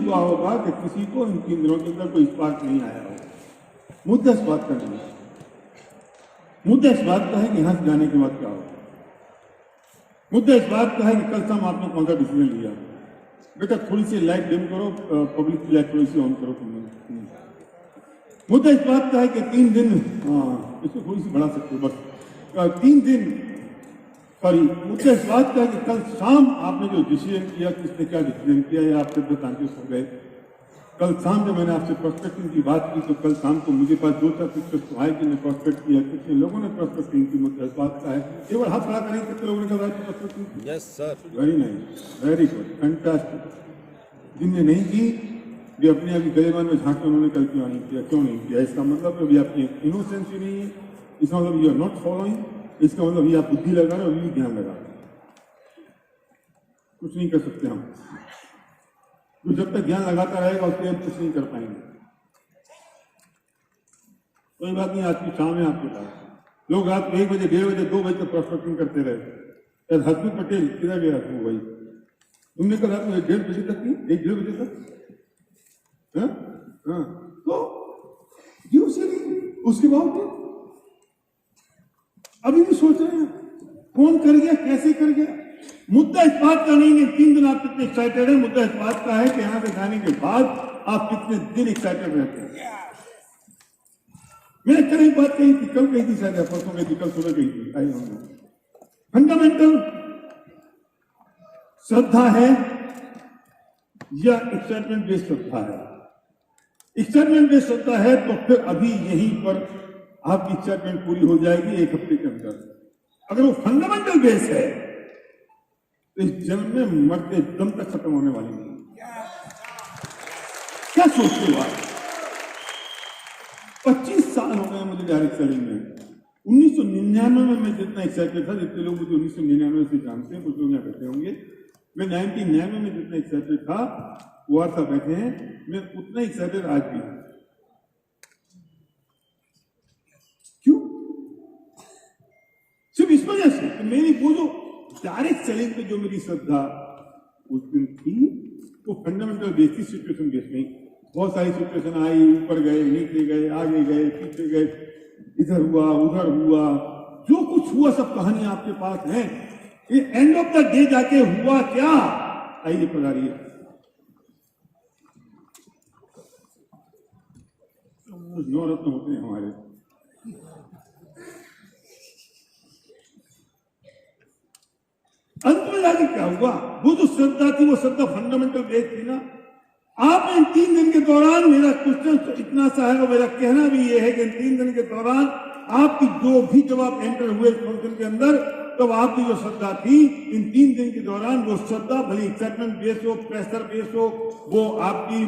हुआ होगा कि किसी को इन 3 दिनों के अंदर कोई स्पार्क नहीं आया होगा। मुद्दा इस बात का नहीं है, मुद्दा इस बात का है कि यहाँ से जाने के बाद क्या होगा। मुद्दा इस बात का है कि कल शाम आपने कौन सा डिसीजन लिया। बेटा थोड़ी सी लाइट डिम करो, पब्लिक की लाइट थोड़ी सी ऑन करो तुम। मुद्दा इस बात का है कि 3 दिन, इसको थोड़ी सी बढ़ा सकते हो बस, 3 दिन, सॉरी, मुद्दा इस बात का है कि कल शाम आपने जो डिसीजन किया, किसने क्या डिसीजन किया, या आपसे बताने हो गए। कल शाम जब मैंने आपसे प्रोस्पेक्टिंग की बात की तो कल शाम को मुझे पास 2-4 पिक्चर्स तो आए कि प्रोस्पेक्ट किया, कितने लोगों ने प्रोस्पेक्टिंग की। मुद्दा इस बात का है, केवल हाथ खड़ा करें, कितने लोगों ने कहा प्रोस्पेक्टिंग की? Yes sir, very nice, very good, fantastic. जिनने नहीं की वे अपने अभी गलेबान में झांके उन्होंने कल क्यों नहीं किया, क्यों नहीं किया? इसका मतलब अभी आपकी इनोसेंस ही नहीं है, इसका मतलब यू आर नॉट फॉलोइंग, इसका मतलब ये आप बुद्धि लगा रहे हो, ये ज्ञान लगा रहे हो। कुछ नहीं कर सकते हम, तो जब तक ज्ञान लगाता रहेगा उसके हम कुछ नहीं कर पाएंगे। कोई बात नहीं, आज की शाम है आपके पास। लोग रात को 1 बजे, 1:30 बजे, 2 बजे तक प्रोस्पेक्टिंग करते रहे। हरप्रीत पटेल किधर गया तू भाई? तुमने कल रात में 1:30 बजे तक की, 1:30 बजे तक, तो ये उसे नहीं, उसके बाद अभी भी सोच रहे हैं कौन कर गया, कैसे कर गया। मुद्दा इस बात का नहीं है 3 दिन आप कितने एक्साइटेड हैं, मुद्दा इस बात का है कि यहां से जाने के बाद आप कितने दिन एक्साइटेड रहते हैं। मैंने कल एक बात कही थी, कल कही थी शायद, परसों कही थी, कल सुबह कही थी, आई होंगे। फंडामेंटल श्रद्धा है या एक्साइटमेंट बेस्ड श्रद्धा है? एक्साइटमेंट बेस्ड श्रद्धा है तो फिर अभी यहीं पर आपकी एक्साइटमेंट पूरी हो जाएगी 1 हफ्ते के अंदर। अगर वो फंडामेंटल बेस है तो इस जन्म में मरते दम तक खत्म होने वाली नहीं। क्या सोचते हो आप? 25 साल हो गए मुझे डायरेक्ट सेलिंग में। 1999 में मैं जितना एक्साइटेड था, जितने लोग मुझे 1999 से जानते हैं, कुछ लोग यहाँ बैठे होंगे, मैं 1999 में जितना एक्साइटेड था, वो आप सब बैठे हैं, मैं उतना एक्साइटेड आज भी हूं। क्यों? सिर्फ इस वजह से कि मेरी वो जो डायरेक्ट सेलिंग पे जो मेरी श्रद्धा उस दिन थी, वो फंडामेंटल बेस थी, सिचुएशन बेस नहीं। बहुत सारी सिचुएशन आई, ऊपर गए, नीचे गए, आगे गए, पीछे गए, इधर हुआ, उधर हुआ, जो कुछ हुआ सब कहानी आपके पास है। ये एंड ऑफ द डे जाके हुआ क्या? आइए पधारिए। नवरत्न होते हैं हमारे। अंत में जाके क्या हुआ? वो जो श्रद्धा थी, वो श्रद्धा फंडामेंटल बेस थी ना। आपने इन 3 दिन के दौरान, मेरा क्वेश्चन तो इतना सा है और मेरा कहना भी ये है कि इन 3 दिन के दौरान आपकी जो भी, जब आप एंटर हुए फंक्शन के अंदर, तब आपकी जो श्रद्धा थी, इन 3 दिन के दौरान वो श्रद्धा भले एक्साइटमेंट बेस हो, प्रेशर बेस हो, वो आपकी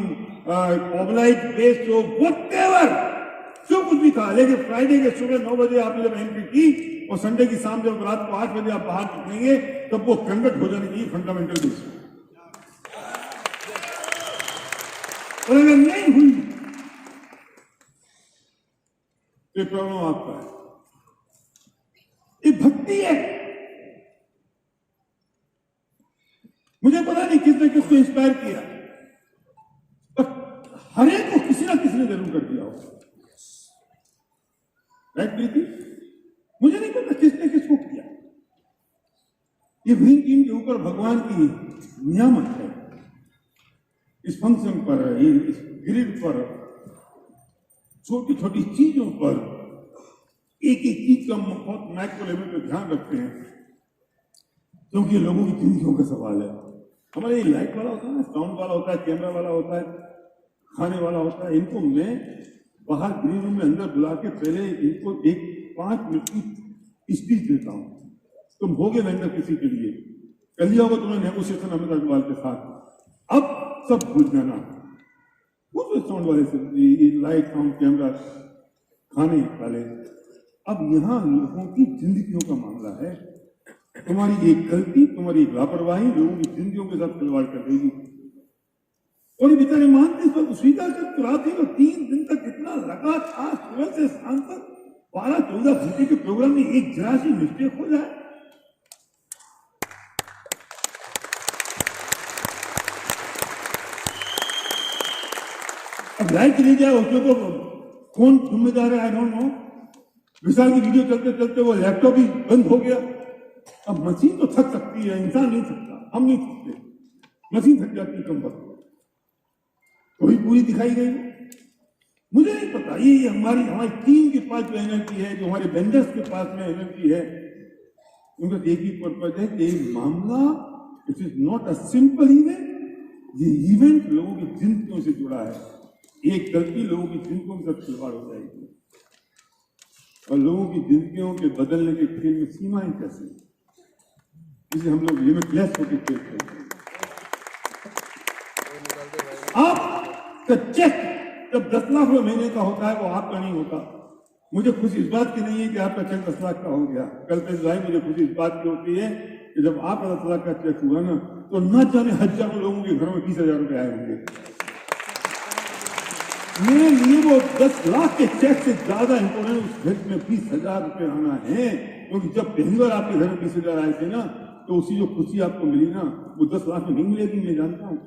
ऑब्लाइट बेस हो, व्हाटएवर, जो कुछ भी था, लेकिन फ्राइडे के सुबह 9 बजे आपने जब एंट्री की और संडे की शाम जब रात को 8 बजे आप बाहर निकलेंगे, तब वो कन्वर्ट हो जाने की फंडामेंटल बेस। और अगर नहीं हुई तो प्रॉब्लम आपका है। ये भक्ति है। मुझे पता नहीं किसने किसको इंस्पायर किया, पर हर एक को किसी ना किसी ने जरूर कर दिया हो। राइट प्रीति? मुझे नहीं पता किसने किसको किया। ये ग्रीन टीम के ऊपर भगवान की नियामत है। इस फंक्शन पर, इस ग्रिड पर, छोटी छोटी चीजों पर, एक एक चीज का बहुत मैक्रो लेवल पे ध्यान रखते हैं, क्योंकि लोगों की जिंदगियों का सवाल है। हमारे ये लाइट वाला होता है ना, साउंड वाला होता है, कैमरा वाला होता है, खाने वाला होता है, इनको मैं बाहर ग्रीन रूम में अंदर बुला के पहले इनको 5 मिनट की स्पीच देता हूं। तुम होगे वेंडर किसी के लिए, कर लिया होगा तुमने नेगोशिएशन अमित अग्रवाल के साथ, अब सब भूल जाना। वो जो साउंड वाले से, लाइट, साउंड, कैमरा, खाने वाले, अब यहाँ लोगों की जिंदगियों का मामला है। तुम्हारी एक गलती, तुम्हारी एक लापरवाही लोगों की जिंदगियों के साथ खिलवाड़ कर देगी। और ये बेचारे मानते, इस पर स्वीकार कर रात को 3 दिन तक इतना लगातार सुबह से शाम तक 12-14 घंटे के प्रोग्राम में एक जरा सी मिस्टेक हो जाए, अब लाइट चली जाए उसको तो कौन जिम्मेदार है, आई डोंट नो। विशाल की वीडियो चलते चलते वो लैपटॉप भी बंद हो गया। अब मशीन तो थक सकती है, इंसान नहीं थकता, हम नहीं थकते, मशीन थक जाती है कम वक्त में, वही पूरी दिखाई गई। मुझे नहीं पता ये हमारी टीम के पास जो एनर्जी है, जो हमारे वेंडर्स के पास में एनर्जी है, उनका एक ही पर्पज है कि मामला it is not a simple event, ये इवेंट लोगों की जिंदगियों से जुड़ा है। एक गलती लोगों की जिंदगियों के साथ खिलवाड़ हो जाएगी, और लोगों की जिंदगियों के बदलने के खेल में सीमाएं कैसे, इसे हम लोग लिमिटलेस होकर खेलते हैं। आपका चेक जब 10 लाख रुपए महीने का होता है वो आपका नहीं होता। मुझे खुशी इस बात की नहीं है कि आपका चेक 10 लाख का हो गया, कल पे भाई मुझे खुशी इस बात की होती है कि जब आपका 10 लाख का चेक हुआ ना, तो न जाने हजारों लोगों के घरों में 20,000 रुपए आए होंगे। मेरे लिए वो 10 लाख के चेक से ज्यादा इंपॉर्टेंट उस घर में 20,000 रुपए आना है, क्योंकि जब पहली बार आपके घर में 20,000 आए थे ना, तो उसी जो खुशी आपको मिली ना, वो 10 लाख में नहीं मिलेगी, मैं जानता हूं।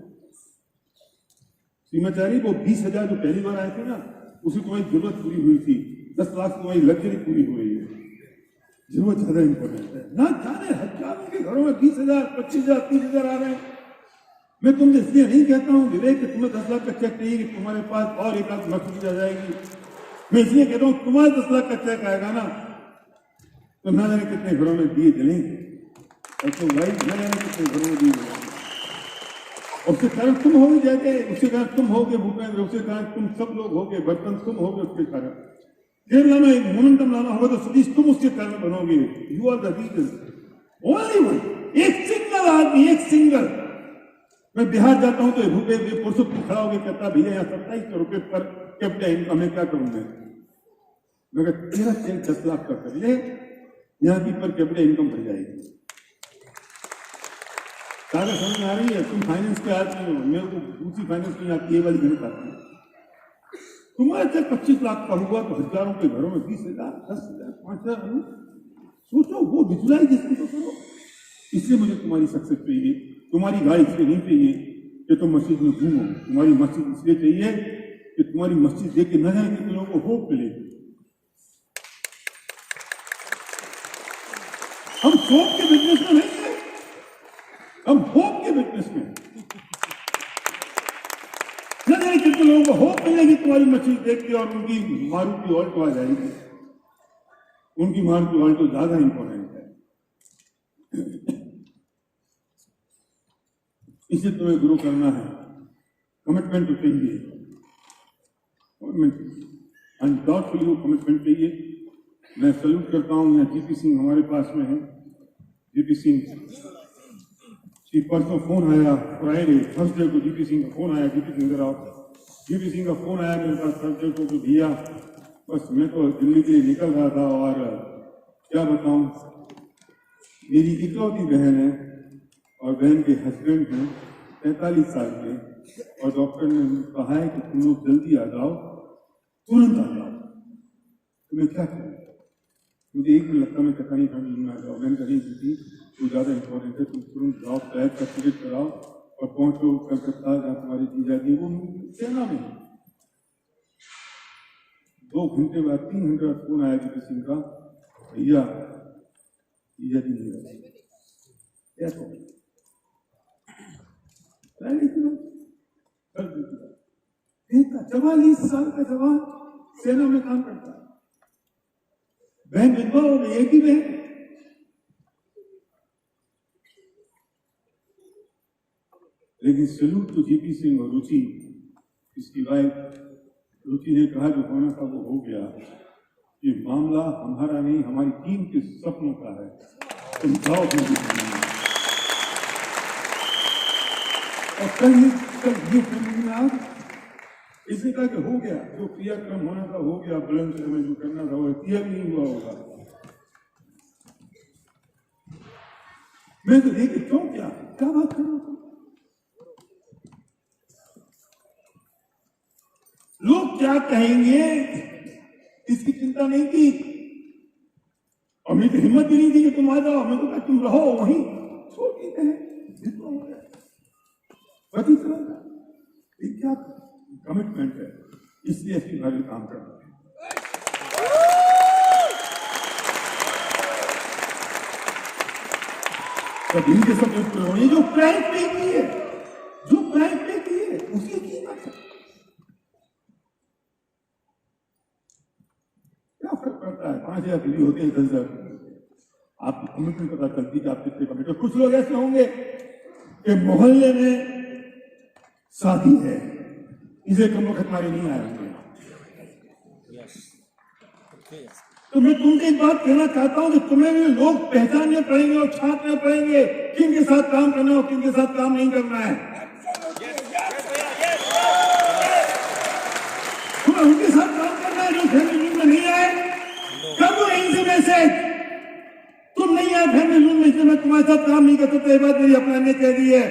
सीमाचारी, वो 20,000 जो पहली बार आए थे ना, उसी तुम्हारी जरूरत पूरी हुई थी। 10 लाख तुम्हारी लग्जरी पूरी हो रही है, जरूरत ज्यादा इंपॉर्टेंट है। ना जाने हजारों के घरों में 20,000, 25,000, 30,000 आ रहे हैं। मैं तुमसे इसलिए नहीं कहता हूं विवेक कि तुम्हें 10 लाख का चेक चाहिए कि तुम्हारे पास और एक आध मछली आ जाएगी। मैं इसलिए कहता हूं तुम्हारे 10 लाख का चेक आएगा ना, तो ना जाने कितने घरों में दिए जलेंगे, और तो भाई ना जाने कितने घरों में दिए जलेंगे। उसके कारण तुम हो जाएंगे, उसके कारण तुम होगे भूपेंद्र, उसके कारण तुम सब लोग होगे, बर्तन तुम होगे उसके कारण। केरला में एक मोमेंटम लाना होगा तो सतीश तुम उसके कारण बनोगे। You are the reason, only one, एक सिंगल आदमी, एक सिंगल। मैं बिहार जाता हूं तो भूपेंद्र पुरुषोत्तम खड़ा होकर कहता भैया यहाँ 27 रुपए पर कैपिटा इनकम में क्या करूंगा। मगर तेरा चेक 10 लाख का कर ले, यहाँ की पर कैपिटा इनकम बढ़ जाएगी। सारा समझ में आ रही है? तुम फाइनेंस के आदमी हो, मेरे को दूसरी फाइनेंस नहीं आती, ये वाली गणित आती है। तुम्हारा चेक 25 लाख का हुआ तो हजारों के घरों में 20,000, 10,000, 5,000, सोचो, वो विजुअलाइजेशन तो करो। इसलिए मुझे तुम्हारी सक्सेस चाहिए, तुम्हारी गाड़ी इसलिए नहीं चाहिए कि तुम मस्जिद में घूमो, तुम्हारी मस्जिद इसलिए चाहिए कि तुम्हारी मस्जिद देख के न जाने कितने लोगों को होप मिलेगी। हम शौक के बिजनेस में नहीं है, हम होप के बिजनेस में। न जाने कितने लोगों को होप मिलेगी तुम्हारी मस्जिद देख के, और उनकी मारुति ऑल्टो आ जाएगी। उनकी मारुति ऑल्टो ज्यादा इंपॉर्टेंट है। इसे तुम्हें ग्रो करना है, कमिटमेंट तो चाहिए, अनडाउटफुली वो कमिटमेंट चाहिए। मैं सल्यूट करता हूँ, यहाँ जीपी सिंह हमारे पास में है। जीपी सिंह की परसों फोन आया, फ्राइडे थर्सडे को जीपी सिंह का फोन आया, जीपी सिंह इधर आओ। जीपी सिंह का फोन आया मेरे पास थर्सडे को, तो भैया बस मैं तो दिल्ली के लिए निकल रहा था, और क्या बताऊं, मेरी इकलौती बहन है और बहन के हस्बैंड हैं 45 साल के, और डॉक्टर ने कहा है कि तुम लोग जल्दी आ जाओ, तुरंत आ जाओ। तुम्हें क्या करूँ, मुझे एक भी लगता मैं कहानी फैमिली में आ जाओ। मैंने कही थी तो ज़्यादा इंपॉर्टेंट है, तुम तुरंत जाओ, फ्लाइट का टिकट कराओ और पहुंचो कलकत्ता, जहाँ तुम्हारी जीजा जी वो सेना में। 2 घंटे बाद 3 घंटे बाद फोन आया जीपी सिंह का, भैया जीजा जी नहीं रहे। क्या तो 44 साल का जवान सेना में काम करता है, बहन विधवा हो गई, एक ही बहन। लेकिन सैल्यूट तो जीपी सिंह और रुचि, इसकी वाइफ रुचि ने कहा जो होना था वो हो गया। ये मामला हमारा नहीं, हमारी टीम के सपनों का है। तुम जाओ और कल ये फैमिली में आज इसी का हो गया, जो क्रियाक्रम होना था हो गया, बुलंद में जो करना था वो क्रिया भी नहीं हुआ होगा। मैं तो देखिए क्यों, क्या बात कर रहा हूं, लोग क्या कहेंगे इसकी चिंता नहीं की, और मेरी तो हिम्मत भी नहीं थी कि तुम आ जाओ। मैं तो कहा तुम रहो वहीं, छोटी है जितना हो गया पति तरह क्या कमिटमेंट है, इसलिए ऐसी भारी काम कर रहे हैं। तो इनके सब जो प्राइस पे की है, जो प्राइस पे की है उसकी कीमत है। क्या फर्क पड़ता है 5,000 बिजली होती है 10,000, आपकी कमिटमेंट पता चलती है आप कितने कमिटेड। कुछ लोग ऐसे होंगे कि मोहल्ले में शादी है, इसे कम वक्त हमारे नहीं आए होंगे। तो मैं तुमसे एक बात कहना चाहता हूं कि तुम्हें भी लोग पहचानने पड़ेंगे और छांटने पड़ेंगे किनके साथ काम करना है और किनके साथ काम नहीं करना है। तुम्हें उनके साथ काम करना है जो फैमिली में नहीं आए, कर दो इनसे मैसेज। तुम नहीं आए फैमिली में, इसलिए मैं तुम्हारे साथ काम नहीं कर सकता। ये बात मेरी अपना ने कह दी है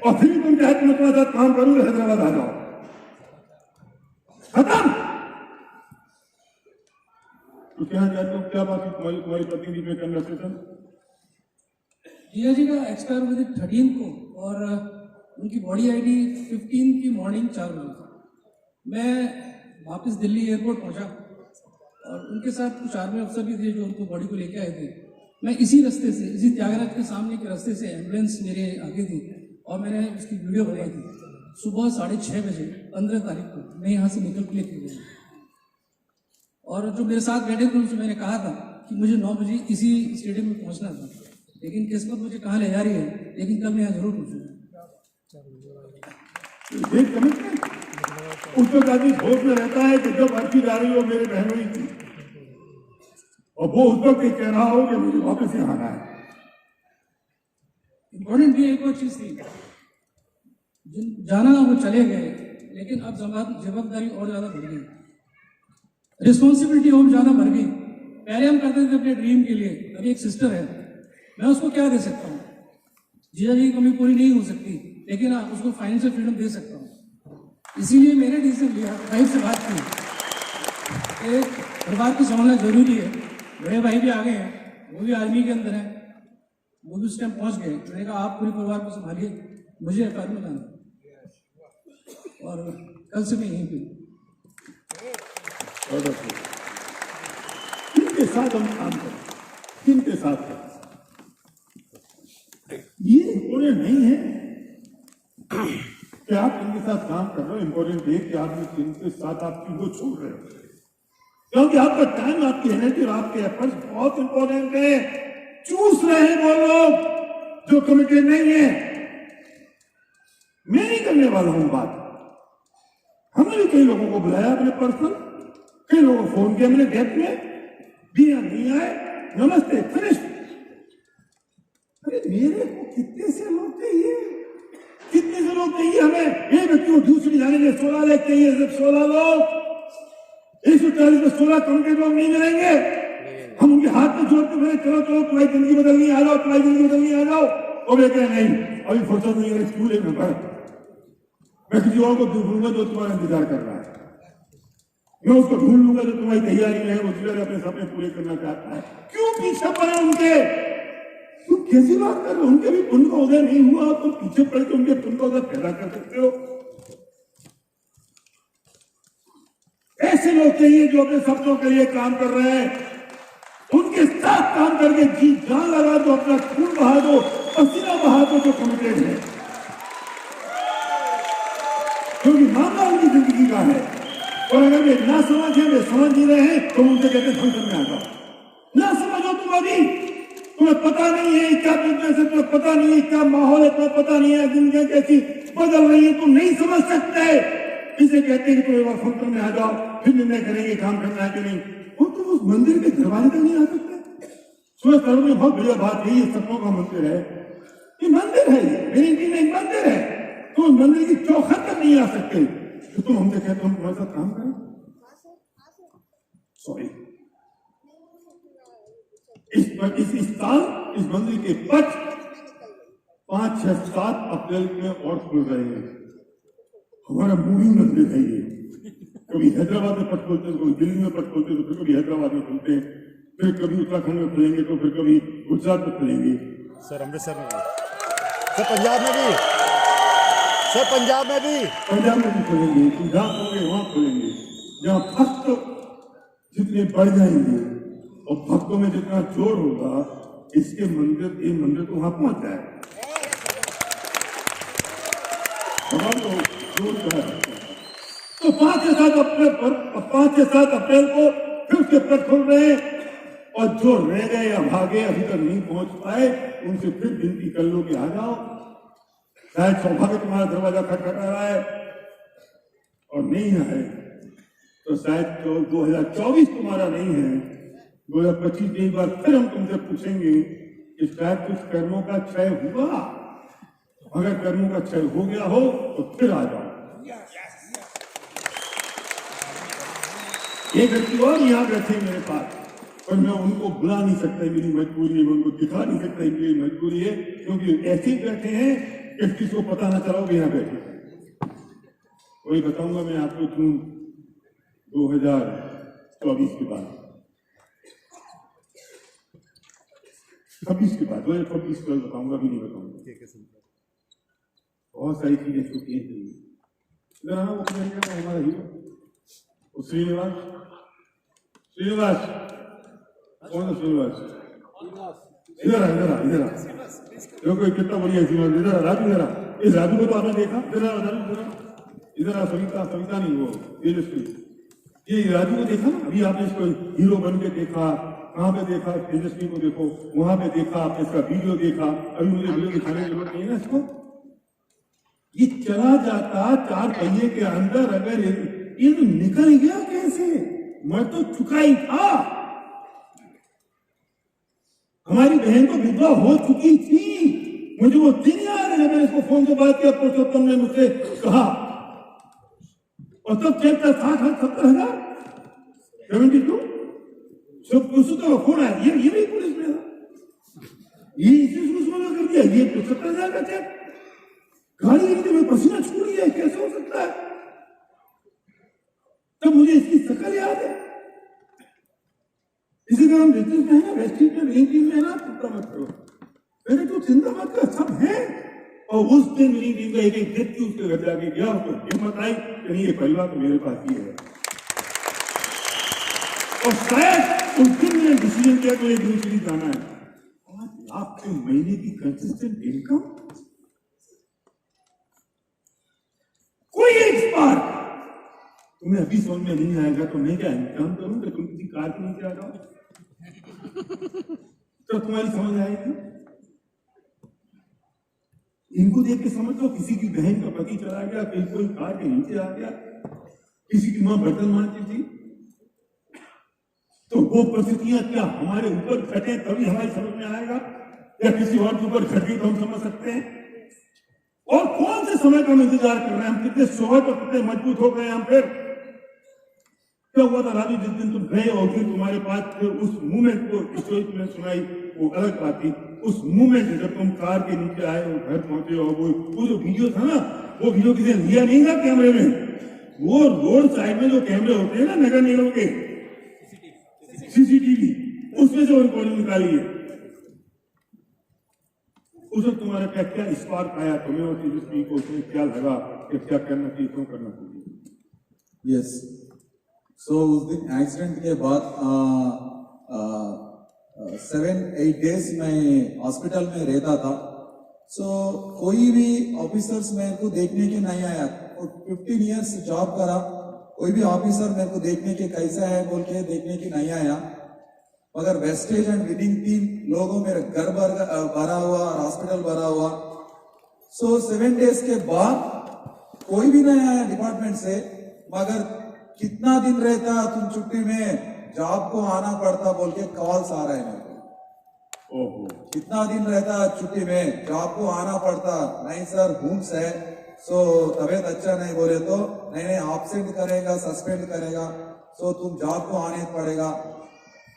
और फिर तुम चाहे तो मैं तुम्हारे साथ काम करूंगा, हैदराबाद आ जाओ, खत्म। तो कहना चाहते हो क्या बात है तुम्हारी प्रतिनिधि में कन्वर्सेशन? जिया जी का एक्सपायर हुआ था 13 को और उनकी बॉडी आईडी 15 की मॉर्निंग 4 बजे था। मैं वापस दिल्ली एयरपोर्ट पहुंचा और उनके साथ कुछ आर्मी अफसर भी थे जो उनको बॉडी को लेके आए थे। मैं इसी रास्ते से, इसी त्यागराज के सामने के रास्ते से एम्बुलेंस मेरे आगे थी और मैंने उसकी वीडियो बनाई थी। सुबह 6:30 बजे 15 तारीख को मैं यहाँ से निकल के लेके गया और जो मेरे साथ बैठे थे उनसे मैंने कहा था कि मुझे 9 बजे इसी स्टेडियम में पहुंचना था, लेकिन किस्मत मुझे कहाँ ले जा रही है, लेकिन कल मैं यहाँ जरूर पहुंचूंगा। उस वक्त आदमी भोज में रहता है कि जब अर्जी जा रही हो मेरे बहनों ही थी और वो उस वक्त कह रहा हो कि मुझे वापस यहाँ आना है। इम्पोर्टेंट भी एक और चीज थी, जाना वो चले गए, लेकिन अब जवाबदारी और ज्यादा बढ़ गई, रिस्पॉन्सिबिलिटी और ज्यादा बढ़ गई। पहले हम करते थे अपने ड्रीम के लिए, अभी एक सिस्टर है, मैं उसको क्या दे सकता हूँ? जीजा जी की कमी पूरी नहीं हो सकती, लेकिन हाँ उसको फाइनेंशियल फ्रीडम दे सकता हूँ। इसीलिए मैंने डिसीजन लिया, वाइफ से बात की, एक परिवार को संभालना जरूरी है। बड़े भाई भी आ गए हैं, वो भी आर्मी के अंदर है, वो भी उस टाइम पहुंच गए। मैंने कहा आप पूरे परिवार को संभालिए, मुझे अकादमी में जाना और कल से मैं यहीं पे। किनके साथ हम काम करें, किनके साथ करें, ये इम्पोर्टेंट नहीं है कि आप इनके साथ काम कर रहे हो। इम्पोर्टेंट है कि आप इनके साथ आपकी वो छोड़ रहे हो, क्योंकि आपका टाइम, आपकी एनर्जी और आपके एफर्ट्स बहुत इंपॉर्टेंट है। चूस रहे हैं वो लोग जो कमिटेड नहीं है। मैं नहीं करने वाला हूं बात। हमने भी कई लोगों को बुलाया अपने पर्सनल, कई लोगों को फोन किया मैंने डेथ में भी, नहीं आए, नमस्ते फिनिश। अरे मेरे को कितने से लोग चाहिए, कितने से लोग चाहिए हमें? एक व्यक्ति को दूसरी जाने के 16 लाख चाहिए, सिर्फ 16 लोग, 140 में 16 कमिटेड लोग नहीं मिलेंगे। हम उनके हाथ में जोड़ते फिर चलो चलो तुम्हारी जिंदगी बदलनी आ जाओ, तुम्हारी जिंदगी बदलनी आ जाओ, और वे कहे नहीं अभी फुर्सत नहीं है, स्कूल में पढ़, मैं किसी और को ढूंढूंगा जो तुम्हारा इंतजार कर रहा है, मैं उसको ढूंढ लूंगा जो तुम्हारी तैयारी में है, वो जिधर अपने सपने पूरे करना चाहता है। क्यों पीछे पड़े उनके? तुम कैसी बात कर रहे हो? उनके भी पुण्य का उदय नहीं हुआ, तुम पीछे पड़ के उनके पुण्य का उदय पैदा कर सकते हो? ऐसे लोग चाहिए जो अपने सपनों के लिए काम कर रहे हैं, उनके साथ काम करके जी जान लगा दो, अपना खून बहा दो, पसीना बहा दो, जो कमिटेड है, क्योंकि मामला उनकी जिंदगी का है। और अगर वे ना समझे, वे समझ नहीं रहे हैं, तो उनसे कहते हैं फंक्शन में आ जाओ। ना समझो तुम अभी, तुम्हें पता नहीं है क्या बिजनेस है, तुम्हें पता नहीं है क्या माहौल है, तुम्हें पता नहीं है जिंदगी कैसी बदल रही है, तुम नहीं समझ सकते। इसे कहते हैं कि तुम एक बार फंक्शन में आ जाओ, फिर निर्णय करेंगे काम करना है कि नहीं। वो तुम उस मंदिर के दरवाजे तक नहीं आ सकते। सुबह करो में बहुत बढ़िया बात है, ये सपनों का मंदिर है, ये मंदिर है, ये में एक मंदिर है, तुम मंदिर की चौखट तक नहीं आ सकते। तो तुम हमसे कहते हो हम तुम्हारे साथ काम करें? सॉरी, इस साल इस मंदिर के पट 5, 6, 7 अप्रैल में और खुल रहे हैं। हमारा मूविंग मंदिर है ये, कभी हैदराबाद में पट खोलते हैं, कभी दिल्ली में पट खोलते हैं, तो फिर कभी हैदराबाद में खुलते हैं, फिर कभी उत्तराखंड में खुलेंगे, तो फिर कभी गुजरात में खुलेंगे। सर अमृतसर में, सर पंजाब में भी, सर पंजाब में भी खोलेंगे, जहाँ खोलेंगे वहां खोलेंगे, जहाँ भक्त जितने बढ़ जाएंगे और भक्तों में जितना जोर होगा, इसके मंदिर, ये मंदिर तो वहां पहुंच जाएगा। तो 5 या 7 अप्रैल को फिर उसके पेपर खोल रहे हैं, और जो रह गए या भागे अभी तक नहीं पहुंच पाए, उनसे फिर विनती कर लो कि आ जाओ। शायद सौभाग्य तुम्हारा दरवाजा खटखटा रहा है और नहीं है, तो शायद 2024 तुम्हारा नहीं है, 2025 में एक बार फिर हम तुमसे पूछेंगे कि शायद कुछ कर्मों का क्षय हुआ। अगर कर्मों का क्षय हो गया हो तो फिर आ जाओ। एक व्यक्ति और यहाँ बैठे मेरे पास, पर मैं उनको बुला नहीं सकता, मेरी मजबूरी है, मैं उनको दिखा नहीं सकता, मेरी मजबूरी है, क्योंकि ऐसे ही बैठे हैं कि किसी को पता ना चला कि यहाँ बैठे। वही बताऊंगा मैं आपको जून 2024 के बाद, 26 के बाद, 2026 को बताऊंगा, भी नहीं बताऊंगा। बहुत सारी चीजें छुट्टी हैं। वो हमारा हीरो श्रीनिवास, कौन है श्रीनिवास? इधर आ, देखो कितना बढ़िया श्रीनिवास। इधर राजू, इस राजू को तो आपने देखा? इधर सविता नहीं, वो तेजस्वी, ये राजू को देखा ना? अभी आपने इसको हीरो बन के देखा, कहाँ पे देखा? तेजस्वी को देखो, वहां पे देखा, आपने इसका वीडियो देखा। अभी मुझे वीडियो दिखाने की जरूरत नहीं है ना इसको। ये चला जाता 4 पहिए के अंदर, अगर ये निकल गया कैसे? मैं तो चुका ही था। हमारी बहन तो विधवा हो चुकी थी। मुझे वो दिन याद है, मैंने इसको फोन से बात किया, पुरुषोत्तम ने मुझसे कहा, और तब चेक था 60,000 72 सब पुरुषोत्तम का फोन आया। ये भी पुलिस में था, ये इसी सूचना में कर दिया, ये 70,000 का चेक। गाड़ी में पसीना छूट गया, कैसे हो सकता है? तब मुझे इसकी शक्ल याद है। इसी का हम ब्रिटिश में है ना, वेस्टिज में, लिंकिंग में ना, चिंता मत करो, मेरे तो चिंता मत कर, सब है। और उस दिन मेरी टीम का एक व्यक्ति उसके घर जाके गया, उसको हिम्मत आई कि नहीं, ये परिवार तो मेरे पास ही है। और शायद उस दिन मैंने डिसीजन किया कि मुझे दूसरी जाना है। 5 लाख के महीने की कंसिस्टेंट इनकम, कोई एक स्पार्क तुम्हें अभी समझ में नहीं आएगा तो मैं क्या इंतजाम करूं कि तुम किसी कार के नीचे आ जाओ, तो तुम्हारी समझ आएगी। इनको देख के समझ लो, किसी की बहन का पति चला गया, कहीं कोई कार के नीचे आ गया, किसी की मां बर्तन मांजती थी, तो वो परिस्थितियां क्या हमारे ऊपर घटे तभी हमारी समझ में आएगा, या किसी और के ऊपर घटी तो हम समझ सकते हैं। और कौन से समय का हम इंतजार कर रहे हैं? हम कितने सोहत और कितने मजबूत हो गए हम। फिर क्या हुआ था राजू, जिस दिन तुम गए और फिर तुम्हारे पास उस मूवमेंट को स्टोरी तुमने सुनाई, वो अलग बात थी। उस मूवमेंट जब तुम कार के नीचे आए और घर पहुंचे, और वो जो वीडियो था ना, वो वीडियो किसी ने लिया नहीं था कैमरे में, वो रोड साइड में जो कैमरे होते हैं ना नगर निगम के, सीसीटीवी, उसमें से रिकॉर्डिंग निकाली है। उसे तुम्हारा क्या स्पार्क आया तुम्हें और तेजस्वी को, उसमें क्या लगा कि क्या करना चाहिए, क्यों करना चाहिए? यस, सो उस दिन एक्सीडेंट के बाद 7-8 डेज मैं हॉस्पिटल में रहता था। सो कोई भी ऑफिसर्स मेरे को देखने के नहीं आया। 15 इयर्स जॉब करा, कोई भी ऑफिसर मेरे को देखने के कैसा है बोल के देखने के नहीं आया। मगर वेस्टेज एंड विनिंग टीम लोगों मेरे घर भरा हुआ और हॉस्पिटल भरा हुआ। सो 7 डेज के बाद कोई भी नहीं आया डिपार्टमेंट से। मगर कितना दिन रहता तुम छुट्टी में, जॉब को आना पड़ता बोल के कॉल्स आ रहे हैं मेरे को। कितना दिन रहता छुट्टी में, जॉब को आना पड़ता। नहीं सर हुम्स है, सो तबीयत अच्छा नहीं बोले तो नहीं एब्सेंट करेगा, सस्पेंड करेगा, सो तुम जॉब को आने पड़ेगा।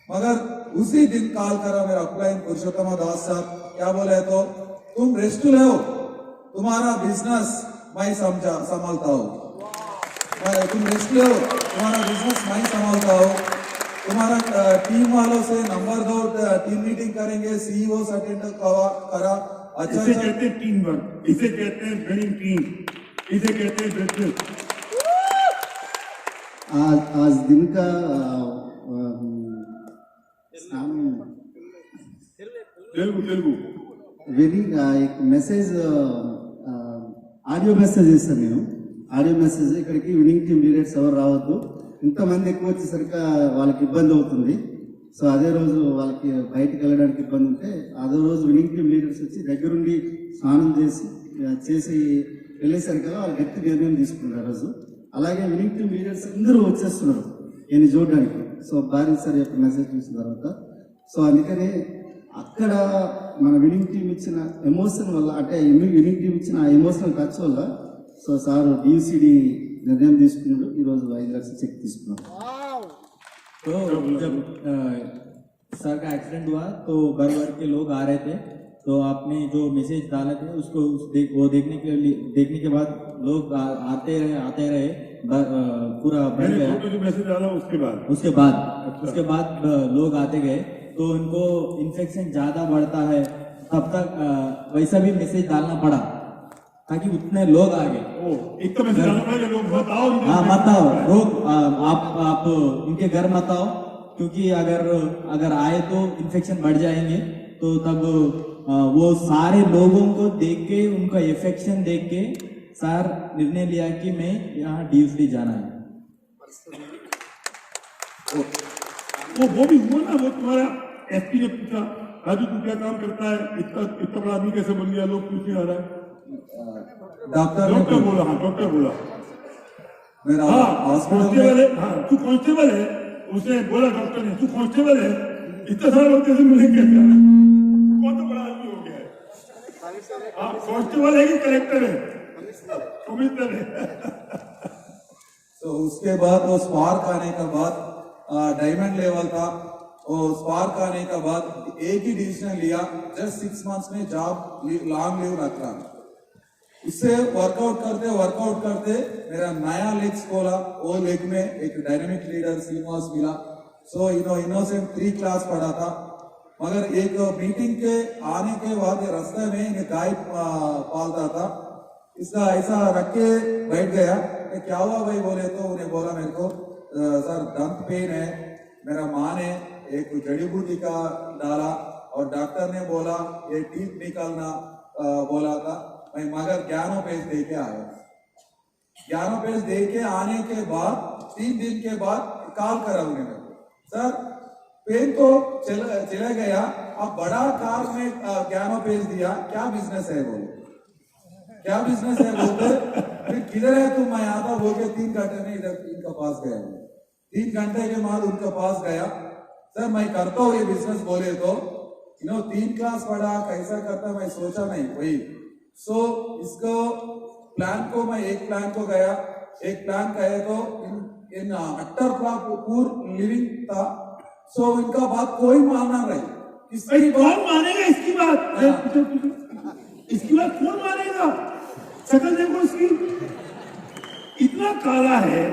मगर उसी दिन कॉल करा मेरा अपलाइन पुरुषोत्तम दास साहब, क्या बोले तो तुम रेस्ट लो, तुम्हारा बिजनेस मैं संभालता हूँ। तुम रेस्ट लो, तुम्हारा बिजनेस मैं संभालता हूँ। तुम्हारा टीम वालों से नंबर दो, टीम मीटिंग करेंगे, सीईओ अटेंड करा। अच्छा, इसे कहते हैं टीम वर्क, इसे कहते हैं विनिंग टीम। इसे कहते हैं बिजनेस। आज दिन का తెలుగు వెరీ एक మెసేజ్ ఆడియో మెసేజ్ చేస్తాను నేను. ఆడియో మెసేజ్ ఇక్కడికి వినింగ్ టీమ్ లీడర్స్ ఎవరు రావద్దు, ఇంతమంది ఎక్కువ వచ్చేసరికి వాళ్ళకి ఇబ్బంది అవుతుంది. సో అదే రోజు వాళ్ళకి బయటకు వెళ్ళడానికి ఇబ్బంది ఉంటే అదే రోజు వినింగ్ టీమ్ లీడర్స్ వచ్చి దగ్గరుండి స్నానం చేసి వెళ్ళేసరికి వాళ్ళు గట్టి నిర్ణయం తీసుకున్నారు ఆ రోజు. అలాగే వినింగ్ టీమ్ లీడర్స్ అందరూ వచ్చేస్తున్నారు నేను చూడడానికి. సో భారీ సార్ యొక్క మెసేజ్ చూసిన తర్వాత సో అందుకని అక్కడ మన వినింగ్ టీం ఇచ్చిన ఎమోషన్ వల్ల, అంటే వినింగ్ టీం ఇచ్చిన ఆ ఎమోషనల్ టచ్ వల్ల సో సార్ డియూసిడి నిర్ణయం తీసుకున్నాడు. ఈరోజు 5 లక్షల చెక్ తీసుకున్నాడు. तो जब सर का एक्सीडेंट हुआ तो भर भर के लोग आ रहे थे, तो आपने जो मैसेज डाले थे उसको वो देखने के बाद लोग आते रहे पूरा भर गया। जो मैसेज डाला उसके बाद लोग आते गए, तो उनको इन्फेक्शन ज्यादा बढ़ता है, तब तक वैसा भी मैसेज डालना पड़ा ताकि उतने लोग आ गए। इतना मैसेज डालना पड़ा लोग बताओ। हाँ मत आओ, रोक आप उनके घर मत आओ, क्योंकि अगर आए तो इन्फेक्शन बढ़ जाएंगे। तो तब वो सारे लोगों को देख के, उनका इन्फेक्शन देख के सर निर्णय लिया कि मैं यहाँ डीयूसी जाना है। वो भी हुआ ना, वो तुम्हारा एसपी ने पूछा राजू तू क्या काम करता है, इतना बड़ा आदमी कैसे बन गया, लोग पूछने आ रहा है। डॉक्टर बोला, हाँ डॉक्टर बोला, हाँ कांस्टेबल है, हाँ तू कांस्टेबल है। उसने बोला डॉक्टर ने तू कांस्टेबल है, इतना सारा लोग कैसे मिलेंगे, कौन तो बड़ा आदमी हो गया है। हाँ कांस्टेबल है कि कलेक्टर है, कमिश्नर है। तो उसके बाद वो स्पार्क आने के बाद डायमंड लेवल था, वो स्पार्क आने के बाद एक ही डिसीजन लिया, जस्ट 6 मंथ्स में जॉब लॉन्ग लीव रख रहा। उससे वर्कआउट करते मेरा नया लेग्स खोला, वो लेग में एक डायनामिक लीडर श्रीनिवास मिला। सो इनोसेंट 3 क्लास पढ़ा था, मगर एक मीटिंग के आने के बाद रास्ते में गाय पालता था, इसका ऐसा रख के बैठ गया। क्या हुआ भाई बोले, तो उन्हें बोला मेरे को सर दंत पेन है, मेरा माँ ने एक जड़ी बूटी का डाला और डॉक्टर ने बोला ये टीथ निकालना बोला था। मैं मगर ज्ञानोपेश दे के आया। ज्ञानोपेश दे के आने के बाद 3 दिन के बाद कॉल करा उन्हें, सर पेन तो चला गया, अब बड़ा कार में ज्ञानोपेश दिया, क्या बिजनेस है बोले, क्या बिजनेस है बोलते, फिर किधर है तुम, मैं आता बोल के 3 घंटे में इधर इनका पास गया। 3 घंटे के बाद उनका पास गया, सर मैं करता हूँ ये बिजनेस बोले तो 3 क्लास पढ़ा, कैसा करता मैं सोचा नहीं वही। सो इसको प्लान को मैं एक प्लान को गया, एक प्लान कहे तो इन अट्टर पूर लिविंग था। सो इनका बात कोई मानना नहीं, इसकी कौन मानेगा, इसकी बात इसकी बात कौन मानेगा। शकल देखो इसकी, इतना काला है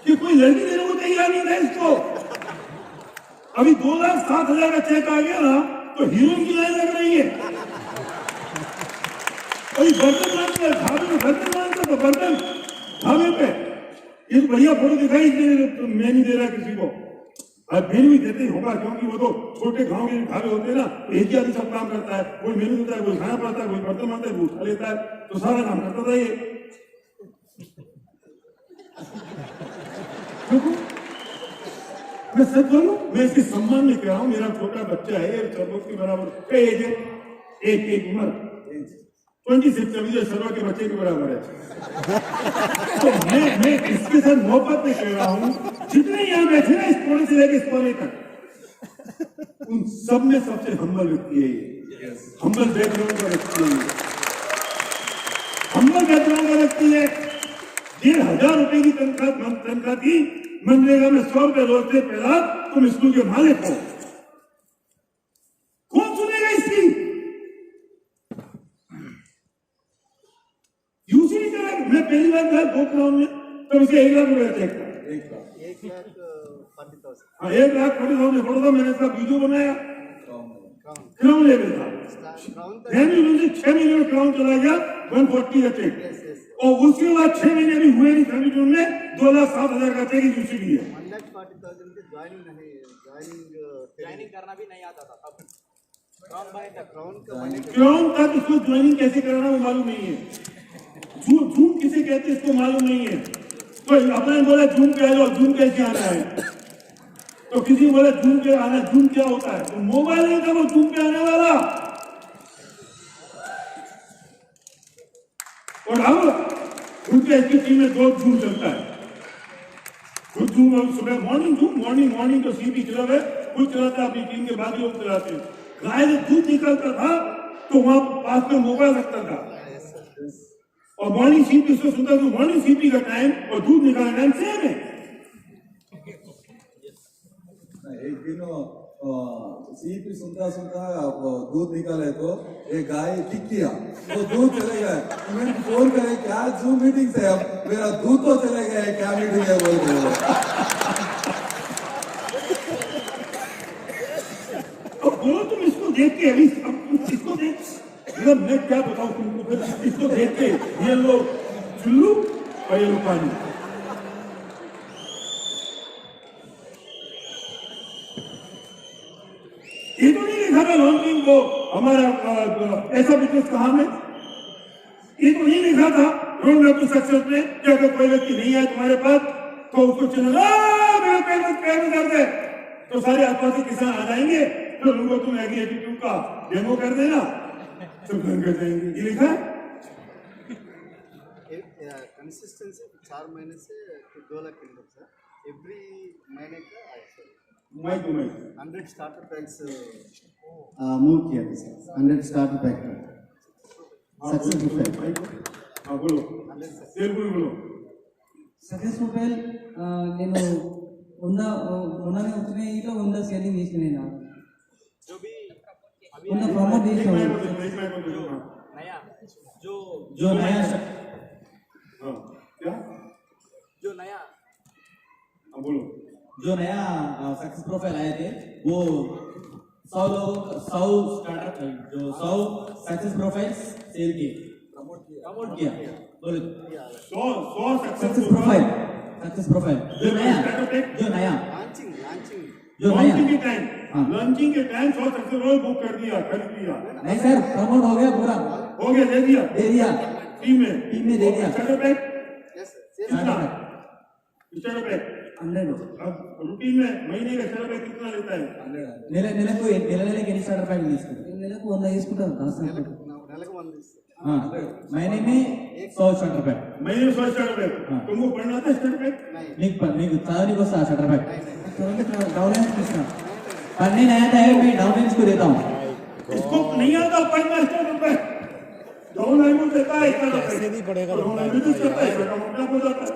कि कोई लड़की देने को तैयार नहीं था इसको। अभी 2,07,000 का चेक आ गया ना तो हीरोइन की लाइन लग रही है। अभी बर्तन मानते हैं, ढाबे में बर्तन मानते तो बर्तन ढाबे पे ये बढ़िया फोटो दिखाई तो मैं नहीं दे रहा किसी को, और मेनू भी देते ही होगा, क्योंकि वो तो छोटे गांव के ढाबे होते हैं ना, एक ही आदमी सब काम करता है, कोई मेनू देता है, कोई खाना पड़ता है, कोई बर्तन मानता है, कोई उठा लेता है, तो सारा काम करता था ये। मैं सच बोलूं, मैं इसके सम्मान में कह रहा हूं, मेरा छोटा बच्चा है, सर्वों के बराबर एज है, एक उम्र 26 अभी सर्वा के बच्चे के बराबर है। तो मैं इसके साथ मोहब्बत में कह रहा हूं, जितने यहाँ बैठे ना इस कोने से लेकर इस कोने तक, उन सब में सबसे हम्बल व्यक्ति है ये, हम्बल बैकग्राउंड का व्यक्ति है, हम्बल बैकग्राउंड का व्यक्ति है। 1,500 रुपए की तनख्वाह थी, मनरेगा में 100 रुपए रोज से पहला तुम स्कूल के मालिक हो, कौन सुनेगा इसकी। यूसी नहीं करा, मैं पहली बार गया गोखराउन में तो उसे 1 लाख रुपए चेक था, 1,40,000 में फोटो था, मैंने इसका वीडियो बनाया, क्राउन लेवल था। जनवरी में 6 महीने में क्राउन चला गया 140 का चेक और उसके बाद 6 महीने भी हुए नहीं, 32 में 2,07,000 का चेक यूसी भी है। 1,40,000 के ज्वाइनिंग करना भी नहीं आता था तब। क्राउन तक इसको ज्वाइनिंग कैसे कराना वो मालूम नहीं है। जूम किसे कहते हैं इसको मालूम नहीं है। तो अपने बोला जूम पे आ जाओ, जूम कैसे आना है, तो किसी बोले जूम पे आना, जूम क्या होता है, तो मोबाइल नहीं था वो जूम पे आने वाला। और अब उनके इसकी टीम में 2 जूम चलता है, कुछ जूम सुबह मॉर्निंग जूम, मॉर्निंग तो सीपी चला गए, कुछ चलाते अपनी टीम के बाकी लोग चलाते। गाय जब दूध निकलता था तो वहां पास में मोबाइल रखता था और मॉर्निंग सीपी उसको सुनता था, मॉर्निंग सीपी का टाइम और दूध निकालने टाइम सेम है। एक दिन सीपी सुनता दूध निकाले तो एक गाय टिक किया, वो दूध चले गए, मैंने फोन करे क्या जूम मीटिंग से, अब मेरा दूध तो चले गए, क्या मीटिंग है बोल बोलो तुम इसको देख के अभी इसको देख, मतलब मैं क्या बताऊं तुमको, फिर इसको देख के ये लोग चुल्लू और ये लोग पानी। ये तो नहीं लिखा था लॉन्चिंग को हमारा ऐसा बिजनेस कहाँ में, ये तो नहीं लिखा था रोड मैप टू सक्सेस में कि अगर कोई व्यक्ति नहीं आए तुम्हारे पास तो उसको चलना मेरा पैर कर दे, तो सारे आसपास के किसान आ जाएंगे, तो लोगों तुम एग्रीकल्चर का डेमो कर देना तो बंद कर देंगे। ये लिखा है कंसिस्टेंसी 4 महीने से 2 लाख के अंदर सर, एवरी महीने का आया सर। माइक 100 स्टार्टर पैक्स मूव किया था सर, 100 स्टार्टर पैक सक्सेसफुल। हाँ बोलो, तेलुगु बोलो। సక్సెస్ ప్రొఫైల్ నేను మొన్ననే వచ్చినాయి ఇట్లా 100 సేలింగ్ చేసిన నేను जो भी अभी 100 ప్రమోట్ एक చేసిన माइक बोलो, हाँ। नया जो जो नया हाँ, क्या जो नया हाँ बोलो। जो नया सक्सेस प्रोफाइल आए थे वो 100 लोगों 100 स्टार्टर जो 100 सक्सेस प्रोफाइल सेल किए, प्रमोट किया बोलो 100 सक्सेस प्रोफाइल जो नया लॉन्चिंग जो नया लॉन्चिंग के टाइम हाँ। लॉन्चिंग के टाइम 100 सक्सेस रोल बुक कर दिया, खरीद लिया, नहीं सर प्रमोट हो गया पूरा, हो गया, दे दिया टीम में दे दिया। यस सर, कितना स्टार्टर पैक 100 अब रूटीन में महीने का स्टार्टर पैक कितना लेता है? నెలకు ఎన్ని స్టార్టర్ ప్యాక్ తీసుకుంటారు? నెలకు 100 తీసుకుంటారు దాస్ నెలకు 100 ఇస్తారు। हाँ महीने में 100 स्टार्टर पैक महीने में 100 स्टार्टर पैक। हाँ। तुमको पढ़ना था स्टार्टर पैक? మీకు చదవనికి వస్తా స్టార్టర్ ప్యాక్ డౌన్లైన్స్ తీసుకో पढ़ने नहीं आता है मैं डाउनलाइंस को देता हूँ। इसको नहीं आता पढ़ना स्टार्टर पैक, डाउन लाइन देता है स्टार्टर पैक, कैसे नहीं पढ़ेगा, डाउन लाइन भी करता है, अपना हो जाता है।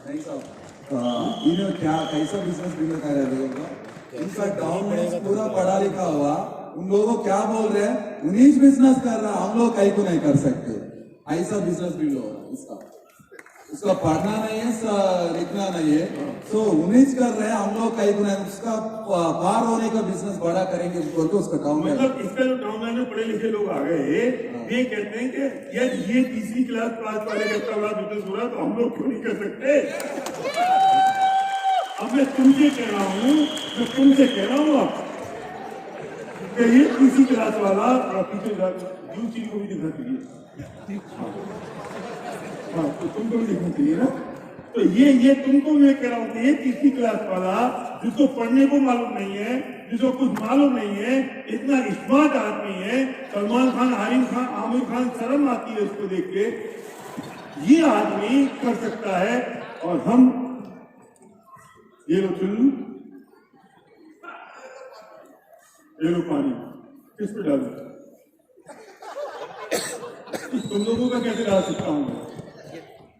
नहीं साहब, इन्हें क्या कैसा बिजनेस बिल्ड कर रहे हैं? इनका डाउनलाइन पूरा पढ़ा लिखा हुआ, उन लोगों को क्या बोल रहे हैं, उन्हीं बिजनेस कर रहा, हम लोग कहीं को नहीं कर सकते, ऐसा बिजनेस बिल्ड हो रहा है इसका। उसका पढ़ना नहीं है, लिखना नहीं है, तो उन्हीं कर रहे हैं, हम लोग कहीं को नहीं, उसका पार होने का बिजनेस बड़ा करेंगे बोल के उसका डाउन मतलब इसका जो डाउन लाइन में पढ़े लिखे लोग आ गए, ये कहते हैं कि यार ये तीसरी क्लास पास वाले का इतना बड़ा बिजनेस हो रहा तो हम लोग क्यों नहीं कर सकते? अब मैं तुमसे कह रहा हूँ अब कि ये तीसरी क्लास वाला पीछे दूसरी को भी दिखा दीजिए, हाँ तो तुमको भी दिखना चाहिए ना। तो ये तुमको मैं कह रहा हूँ कि ये तीसरी क्लास वाला जिसको पढ़ने को मालूम नहीं है, जिसको कुछ मालूम नहीं है, इतना स्मार्ट आदमी है, सलमान खान, आमिर खान शर्म आती है उसको देख के, ये आदमी कर सकता है। और हम ये लो चुल्लू, ये लो पानी, किस पे डालू? तुम लोगों का कैसे डाल सकता हूँ?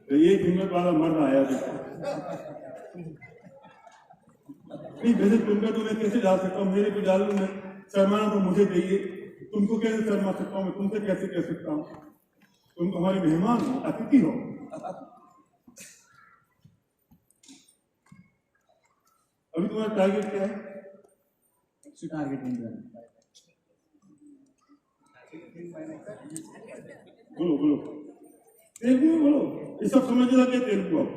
तो ये हिम्मत वाला मर्द आया देखो, नहीं वैसे तुमका तो मैं कैसे डाल सकता हूँ, मेरे को डालू मैं, शर्माना तो मुझे चाहिए, तुमको कैसे शर्मा सकता हूँ मैं, तुमसे कैसे कह सकता हूँ? तुम तो हमारे मेहमान हो, अतिथि हो। अभी तुम्हारा टारगेट क्या है? टारगेटिंग बोलो बोलो तेलुगु में बोलो, ये सब समझ लगे तेलुगु अब।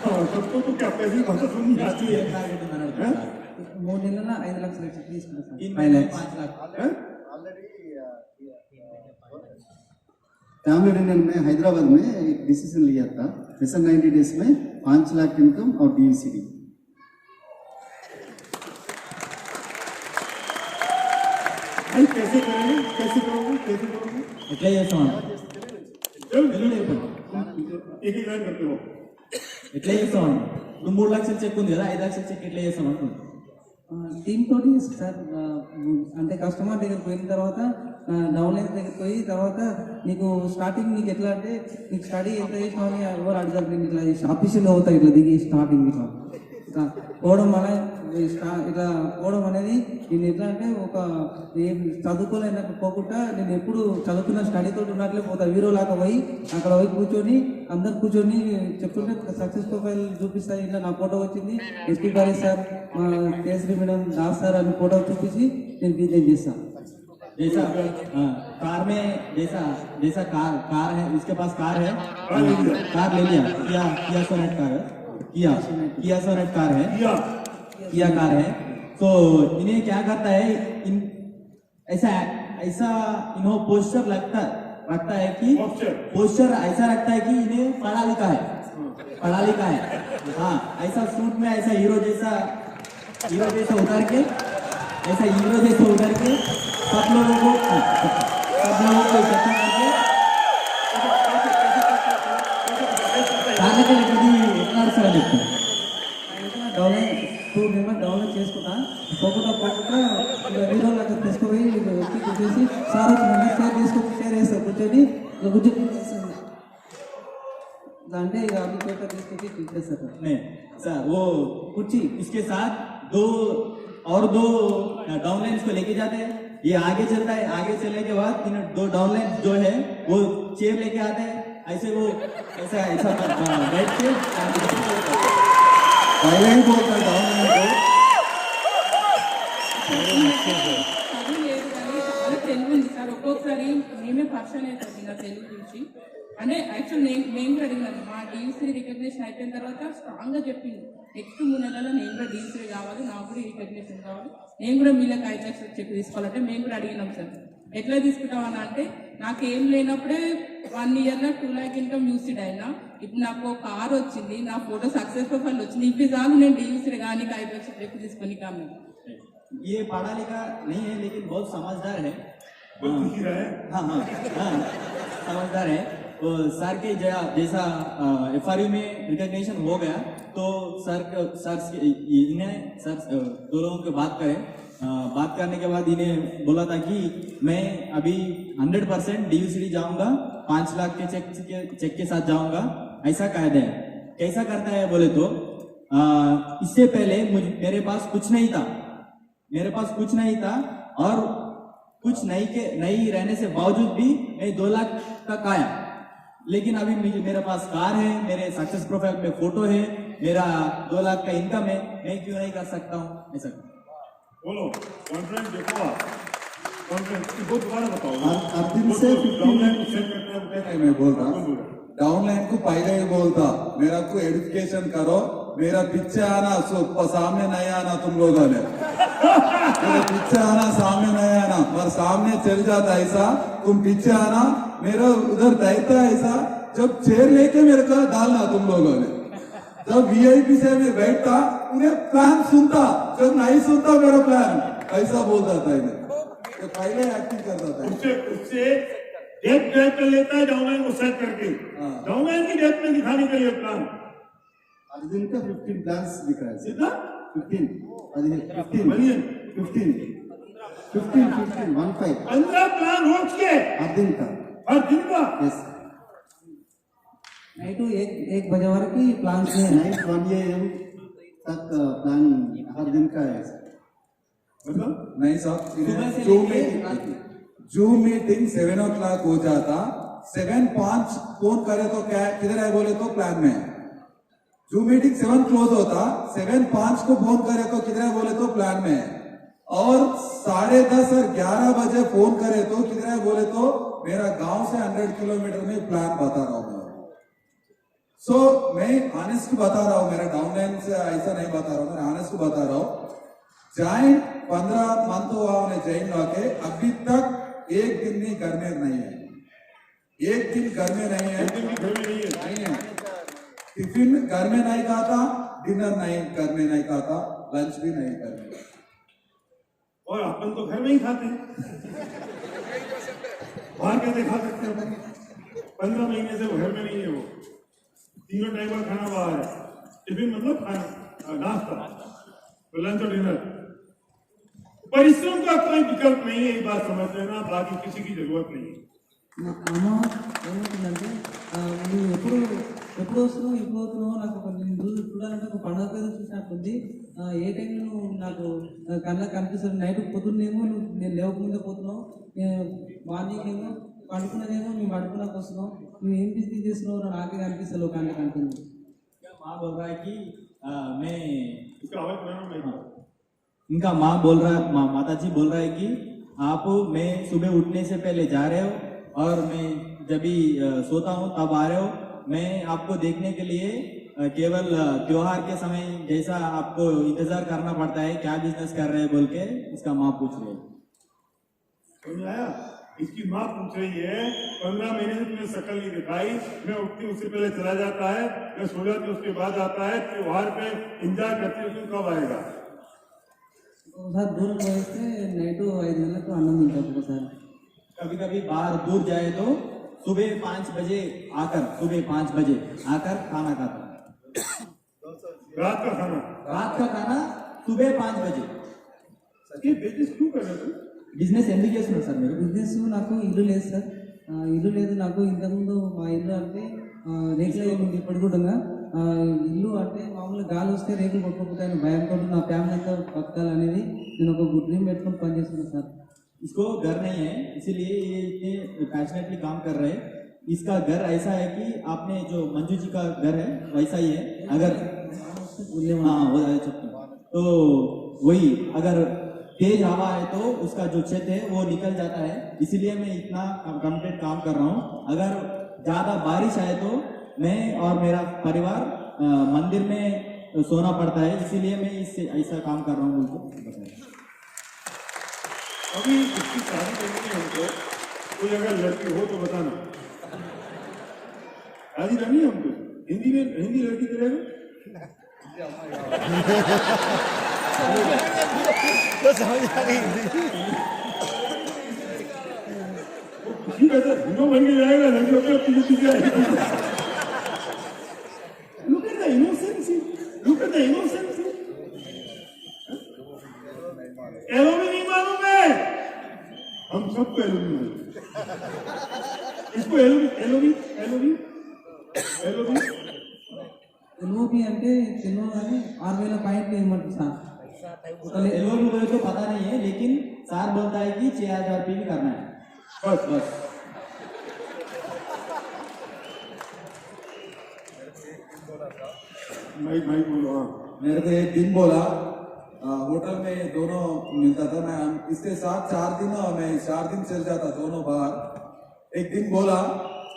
हाँ, सबको तो क्या पैसे भाषा समझ नहीं आती है हैं? 3 నెలల 5 లక్షలు వచ్చి తీసుకుంటా సార్ 3 5 महीने lakhs 5 लाख हैं? फैमिली यूनियन में हैदराबाद में एक डिसीजन लिया था, जैसे 90 डेज में 5 लाख इनकम और DUCD। भाई कैसे करेंगे, कैसे करोगे, कैसे करोगे? ఎట్లా చేస్తాం चलो चलो एक एक लाइन करते हो। ఎట్లా చేస్తాం ఇప్పుడు 3 లక్షల చెక్ ఉంది కదా 5 లక్షల చెక్ ఎట్లా చేస్తాం అంటున్నాం దీంతో సార్ అంటే కస్టమర్ దగ్గర పోయిన తర్వాత డౌన్లైన్ దగ్గర పోయి తర్వాత నీకు స్టార్టింగ్ నీకు ఎట్లా అంటే నీకు స్టడీ ఎంత చేసినావు అని ఎవరు అడిగారు, నేను ఇట్లా ఆఫీషియల్గా అవుతా ఇట్లా దిగి స్టార్టింగ్ ఇట్లా పోవడం వల్ల ఇట్లా పోవడం అనేది నేను ఎట్లా అంటే ఒక ఏం చదువుకోలేనట్టు పోకుండా నేను ఎప్పుడు చదువుకున్న స్టడీతో ఉన్నట్లే పోతా, వీరో లాగా పోయి అక్కడ పోయి కూర్చొని అందరు కూర్చొని చెప్తుంటే సక్సెస్ ప్రొఫైల్ చూపిస్తాయి, ఇలా నా ఫోటో వచ్చింది ఎస్పీ గారి సార్ మా కేసరి మేడం దాస్ సార్ అని ఫోటో చూపించి నేను బిజినెస్ చేస్తాను। जैसा कार में जैसा जैसा कार है, उसके पास कार है, कार ले लिया, किया सोनेट कार है, किया सोनेट कार है, किया कार है, तो इन्हें क्या करता है, इन ऐसा ऐसा इन्हों पोस्टर रखता है कि पोस्टर ऐसा रखता है कि इन्हें पढ़ा लिखा है, हाँ ऐसा सूट में ऐसा हीरो जैसा उतर के सब लोगों को इकट्ठा करके తాగేది ఎట్లా సార్ చెప్తాను డౌన్లైన్ 2 మెంబర్ డౌన్లోడ్ చేసుకుంటా పోకుండా వీరో లాగా తీసుకుపోయి వచ్చేసి సార్ వచ్చి షేర్ చేస్తారు కూర్చొని కూర్చొని అంటే ఇక అన్ని పేపర్ తీసుకొచ్చి ఇచ్చేస్తారు नहीं सर वो कुछ इसके साथ दो डाउनलाइंस को लेके जाते हैं, ये आगे चलता है, आगे चलने के बाद इन 2 डाउनलाइन जो है वो चेयर लेके आते हैं, ऐसे वो ऐसा बैठ के पहले ही बोलता डाउनलाइन को అది లేదు కానీ చాలా తెలుగు ఉంది సార్, ఒక్కొక్కసారి మేమే పర్సన్ అవుతుంది ఇంకా తెలుగు గురించి అంటే యాక్చువల్ నేను కూడా అడిగినాను, మా DUCD రికగ్నిషన్ అయిపోయిన తర్వాత స్ట్రాంగ్గా చెప్పింది నెక్స్ట్ 3 నెలల్లో నేను కూడా DUCD కావాలి, నాకు కూడా ఈ రికగ్నిషన్ కావాలి, నేను కూడా మీళ్ళకి 5 లక్షలు చెక్ తీసుకోవాలంటే మేము కూడా అడిగినాం సార్, ఎట్లా తీసుకుంటామని అంటే నాకు ఏం లేనప్పుడే 1 ఇయర్లో 2 लाख ఇన్కమ్ UCD అయినా, ఇప్పుడు నాకు ఒక కార్ వచ్చింది, నా ఫోటో సక్సెస్ ప్రొఫైల్ వచ్చింది, ఇవి చాలు నేను DUCD కానీ 5 లక్షలు చెక్ తీసుకొని కాము। ये पढ़ा लिखा नहीं है लेकिन बहुत समझदार है, बहुत खुशी रहा है। हाँ समझदार है। वो सर के जैसा FRU में रिकॉग्निशन हो गया तो सर इन्हें सर 2 लोगों के बात करने के बाद इन्हें बोला था कि मैं अभी 100% DUCD जाऊंगा, 5 लाख के चेक के साथ जाऊंगा, ऐसा कायदा है। कैसा करता है बोले तो इससे पहले मेरे पास कुछ नहीं था और कुछ नहीं रहने से बावजूद भी मैं 2 लाख तक आया, लेकिन अभी मेरे पास कार है, मेरे सक्सेस प्रोफाइल में फोटो है, मेरा 2 लाख का इनकम है, मैं क्यों नहीं कर सकता हूँ ऐसा। बोलो कॉन्फ्रेंस देखो आप, कॉन्फ्रेंस वो दोबारा बताओ। हर दिन से 15 डाउनलाइन को सेट करते हैं, वो कैसे मैं बोल रहा कौन बोल रहा है? डाउनलाइन को पहले ही बोलता मेरा को एजुकेशन करो, मेरा पीछे आना सामने नहीं आना, तुम लोगों ने मेरे पीछे आना सामने नहीं आना, पर सामने चल जाता ऐसा, तुम पीछे आना, मेरा उधर दायित्व ऐसा, जब चेयर लेके मेरे को डालना तुम लोगों ने, जब VIP से मैं बैठता उन्हें प्लान सुनता, जब नहीं सुनता मेरा प्लान ऐसा बोलता था इन्हें, तो पहले एक्टिंग करता था। उससे डेट ट्रैक कर लेता है डाउनलाइन को सेट करके, डाउनलाइन की डेट में दिखाने के लिए प्लान हर दिन का 15 प्लान्स दिख रहा है सर। कितना 15 मिलियन 15 15 प्लान रोज के हर दिन का। यस నైట్ 1 बजे వరకు ప్లాన్స్ नाइट 1 AM तक प्लान हर दिन का है सर। मतलब नहीं साहब, जूम मीटिंग 7 o'clock हो जाता, 7:05 फोन करे तो क्या किधर है बोले तो प्लान में है। जूम मीटिंग 7 क्लोज होता, 7:05 को फोन करे तो किधर है बोले तो प्लान में है। और 10:30 और 11 बजे फोन करे तो किधर है बोले तो मेरा गांव से 100 किलोमीटर में प्लान बता रहा हूँ सो मैं ऑनेस्ट बता रहा हूँ, मेरा डाउनलाइन से ऐसा नहीं बता रहा हूँ, मैं ऑनेस्ट बता रहा हूँ। ज्वाइन 15 मंथ हुआ उन्हें ज्वाइन लाके अभी तक एक दिन भी घर में नहीं है, एक दिन घर में नहीं है, नहीं है। टिफिन घर में नहीं खाता, डिनर नहीं घर में नहीं खाता, लंच भी नहीं घर में। और अपन तो घर में ही खाते हैं, बाहर कैसे खा सकते हैं अपन? 15 महीने से वो घर में नहीं है, वो तीनों टाइम का खाना बाहर है। टिफिन मतलब खाना, नाश्ता, तो लंच और डिनर। परिश्रम का कोई विकल्प नहीं है, ये बात समझ लेना, बाकी किसी की जरूरत नहीं है। అమ్మ ఏమవుతుందంటే నువ్వు ఎప్పుడు వస్తున్నావు ఇప్పుడు అవుతున్నావు నాకు కొన్ని రోజులు చూడాలంటే ఒక పండుగ పేరు చూసినట్టుంది. ఏ టైంలో నువ్వు నాకు కళ్ళకి కనిపిస్తుంది, నైట్ పొద్దున్నేమో నేను లేవకముందే పోతున్నావు, మార్నింగ్ ఏమో పడుకున్నదేమో మేము పడుకున్నాక వస్తున్నావు, నువ్వు ఏం బిజీ చేస్తున్నావు నాకే కనిపిస్తలేవు కళ్ళకి అంటుంది. माँ बोल रहा है कि मैं इसका आवाज बनाना मैं इनका माँ बोल रहा है, माता जी बोल रहा है कि आप मैं सुबह उठने से पहले जा रहे हो और मैं जब भी सोता हूँ तब आ रहे हो। मैं आपको देखने के लिए केवल त्योहार के समय जैसा आपको इंतजार करना पड़ता है, क्या बिजनेस कर रहे हैं बोल के इसका माँ पूछ रही है। समझ आया? इसकी माँ पूछ रही है 15 महीने से तुमने शक्ल नहीं दिखाई, मैं उठती उससे पहले चला जाता है, मैं सो जाती उसके बाद आता है, त्योहार पे इंतजार करती हूँ कब आएगा। ఒకసారి దూరం పోయిస్తే నైట్ 5 గంటలకు అన్నం తింటాం ఒకసారి. कभी कभी बाहर दूर जाए तो सुबह 5 बजे आकर खाना खाता है। रात का खाना, रात का खाना सुबह 5 बजे। ये बिजनेस क्यों कर रहे हो? बिजनेस ఎందుకు చేస్తున్నారు సార్ మీరు? బిజినెస్ నాకు ఇల్లు లేదు సార్, ఇల్లు లేదు నాకు. ఇంతకుముందు మా ఇల్లు అంటే రేకుల ఇల్లు ఉంది ఇప్పటికి కూడా. ఇల్లు అంటే మామూలుగా గాలి వస్తే రేకులు కొట్టుకుంటాయని భయంతో నా ఫ్యామిలీ అంతా బతకాలనేది నేను ఒక గుడ్ డ్రీమ్ పెట్టుకొని పనిచేస్తున్నాను సార్. इसको घर नहीं है इसीलिए ये इतने पैशनेटली काम कर रहे हैं। इसका घर ऐसा है कि आपने जो मंजू जी का घर है वैसा ही है। अगर हाँ वो तो वही अगर तेज हवा है तो उसका जो छत है वो निकल जाता है, इसीलिए मैं इतना कमिटेड काम कर रहा हूँ। अगर ज्यादा बारिश आए तो मैं और मेरा परिवार मंदिर में सोना पड़ता है, इसीलिए मैं इससे ऐसा काम कर रहा हूँ उनको। अभी इसकी शादी करनी है हमको, कोई अगर लड़की हो तो बताना। शादी करनी है हमको, हिंदी लड़की करेगा खुशी का तो हीरो बन के जाएगा, लड़की होकर पीछे पीछे आएगा। Look at the innocence, look at the innocence। एलो भी नहीं मालूम है, हम सबको एलो भी मालूम। इसको एलोवी ఎల్ఓపి అంటే తెలుగు కానీ 6000 పాయింట్లు ఇవ్వమంటారు సార్. एलओवी बोले तो पता नहीं है, लेकिन सार बोलता है कि 6000 रुपये भी करना है बस। माइक बोलो। हाँ, मेरे को एक दिन बोला होटल में दोनों मिलता था, मैं इसके साथ 4 दिन मैं 4 दिन चल जाता दोनों बाहर। एक दिन बोला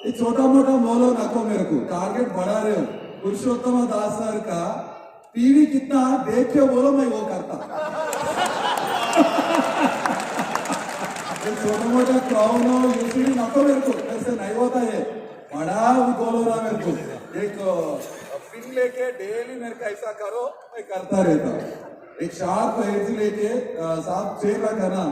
ये छोटा मोटा बोलो नको, मेरे को टारगेट बढ़ा रहे हो, पुरुषोत्तम दास सर का पीवी कितना देख के बोलो मैं वो करता। छोटा मोटा क्राउन यूसीडी नको मेरे को, ऐसे नहीं होता है, बड़ा बोलो ना मेरे को। एक पिन लेके डेली मेरे को ऐसा करो, मैं करता रहता। एक शार्प एज लेके साफ चेयर रखा ना